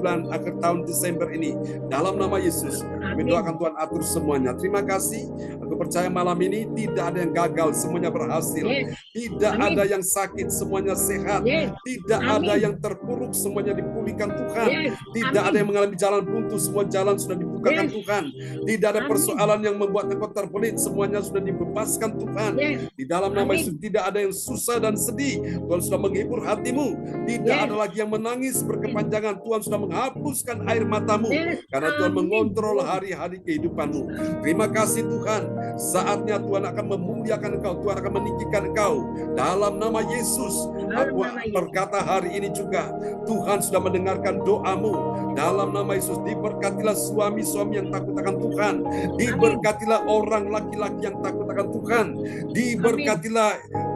akhir tahun Desember ini. Dalam nama Yesus, kami doakan Tuhan atur semuanya. Terima kasih. Aku percaya malam ini tidak ada yang gagal, semuanya berhasil. Tidak ada yang sakit, semuanya sehat. Tidak ada yang terpuruk, semuanya dipulihkan Tuhan. Tidak ada yang mengalami jalan buntu, semua jalan sudah dibukakan Tuhan. Tidak ada persoalan yang membuat engkau terbelit, semuanya sudah dibebaskan Tuhan. Di dalam nama Yesus, tidak ada yang susah dan sedih. Tuhan sudah menghibur hatimu. Tidak ada lagi yang menangis berkepanjangan. Tuhan sudah menghapuskan air matamu, karena Tuhan mengontrol hari-hari kehidupanmu. Terima kasih Tuhan. Saatnya Tuhan akan memuliakan engkau, Tuhan akan meninggikan engkau dalam nama Yesus. Aku berkata hari ini juga, Tuhan sudah mendengarkan doamu dalam nama Yesus. Diberkatilah suami-suami yang takut akan Tuhan, diberkatilah orang laki-laki yang takut akan Tuhan, diberkatilah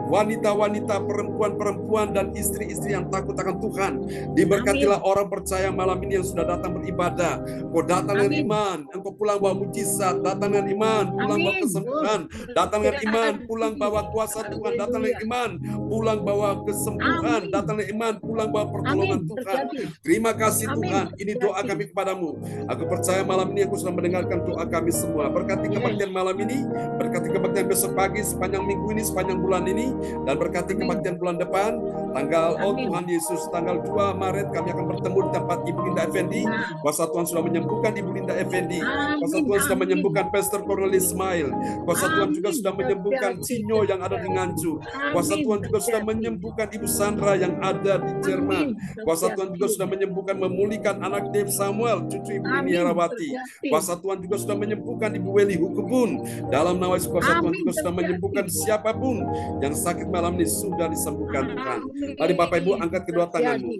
wanita-wanita, perempuan-perempuan, dan istri-istri yang takut akan Tuhan. Diberkatilah orang percaya malam ini yang sudah datang beribadah. Kau datang dengan iman, engkau pulang bawa mujizat. Datang dengan iman, pulang bawa kesembuhan. Datang dengan iman, pulang bawa kuasa Tuhan. Datang dengan iman, pulang bawa kesembuhan. Datang dengan iman, pulang bawa pertolongan Tuhan. Terima kasih Tuhan. Ini doa kami kepadamu. Aku percaya malam ini aku sudah mendengarkan doa kami semua. Berkati kebaktian malam ini, berkati kebaktian besok pagi, sepanjang minggu ini, sepanjang bulan ini, dan berkati kebaktian bulan depan. Tanggal, oh Tuhan Yesus, tanggal 2 Maret kami akan bertemu di tempat Ibu Linda Effendi. Kuasa Tuhan sudah menyembuhkan Ibu Linda Effendi. Kuasa Tuhan sudah menyembuhkan Pastor Cornelis Ismail. Kuasa Tuhan juga sudah menyembuhkan Cino yang ada di Nganjuk. Kuasa Tuhan juga sudah menyembuhkan Ibu Sandra yang ada di Jerman. Kuasa Tuhan juga sudah menyembuhkan, memulihkan anak Dave Samuel, cucu Ibu Lini Herawati. Kuasa Tuhan juga sudah menyembuhkan Ibu Weli Hukubun. Dalam nama Yesus, kuasa Tuhan juga sudah menyembuhkan siapapun yang sakit malam ini sudah disembuhkan Tuhan. Mari Bapak Ibu angkat kedua tanganmu.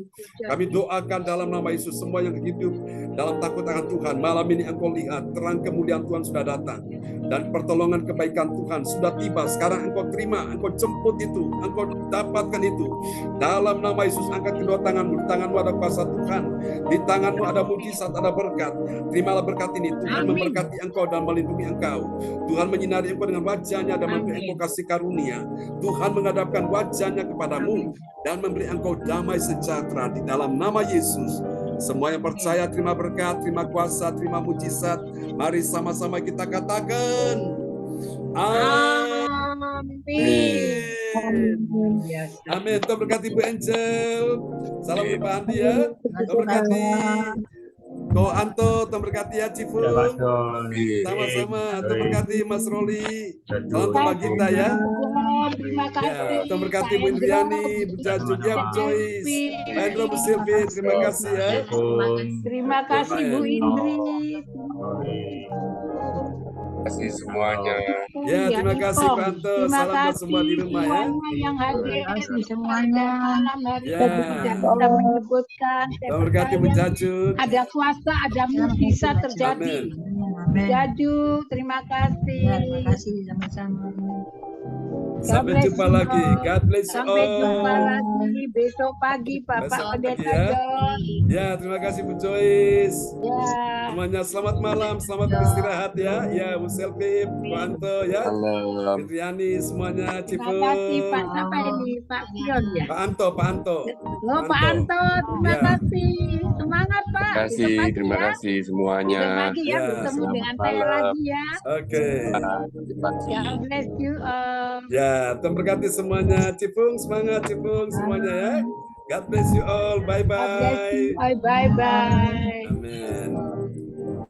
Kami doakan dalam nama Yesus, semua yang hidup dalam takut akan Tuhan. Malam ini engkau lihat terang kemuliaan Tuhan sudah datang. Dan pertolongan kebaikan Tuhan sudah tiba. Sekarang engkau terima, engkau jemput itu, engkau dapatkan itu. Dalam nama Yesus, angkat kedua tanganmu. Di tanganmu ada kuasa Tuhan. Di tanganmu ada mujizat, ada berkat. Terimalah berkat ini. Tuhan memberkati engkau dan melindungi engkau. Tuhan menyinari engkau dengan wajahnya dan memberi engkau kasih karunia. Tuhan menghadapkan wajahnya kepadamu dan memberi engkau damai sejahtera di dalam nama Yesus. Semua yang percaya terima berkat, terima kuasa, terima mujizat. Mari sama-sama kita katakan amin. Amin. Tuhan berkati Bu Angel. Salam untuk Pak Andi ya. Tuhan berkati Ko Anto, Tuhan berkati ya Cifung. Sama-sama. Tuhan berkati Mas Roli. Salam untuk Mbak Gita ya. Terima kasih. Tuhan berkati Bu Indriani, Bu Jaju, Bu Joyce, Pak Endro, Bu Silvi. Terima kasih ya. Terima kasih Bu Indri. Terima kasih semuanya. Ya, terima kasih Pak Anto. Salam buat semua di rumah ya. Yang hadir semuanya. malam hari Ya. ini kita menyebutkan Tuhan berkati Bu Jaju. ada kuasa, ada mujizat terjadi. Amin. Jaju, terima kasih. Ya, terima kasih sama-sama. Sampai jumpa lagi. God bless you Sampai jumpa all. lagi besok pagi Bapak Besok Pendeta pagi ya. John. Ya, terima kasih Bu Joyce. Ya. Semuanya selamat malam, selamat beristirahat ya. Ya, Bu Selvi, Bu Anto ya. Salam. Fitriani semuanya, Terima kasih Cipung. Pak, siapa ini? Pak Pion ya? Pak Anto, Pak Anto. Oh, Pak Anto, terima Ya. kasih. Semangat Pak. Terima kasih semuanya. Besok pagi ya, Ya, bertemu selamat dengan saya malam. lagi ya. Oke. God bless you all. Ya, Tuhan berkati semuanya. Cipung, semangat Cipung semuanya ya. God bless you all. God bless Bye-bye. you. Bye bye. Amin.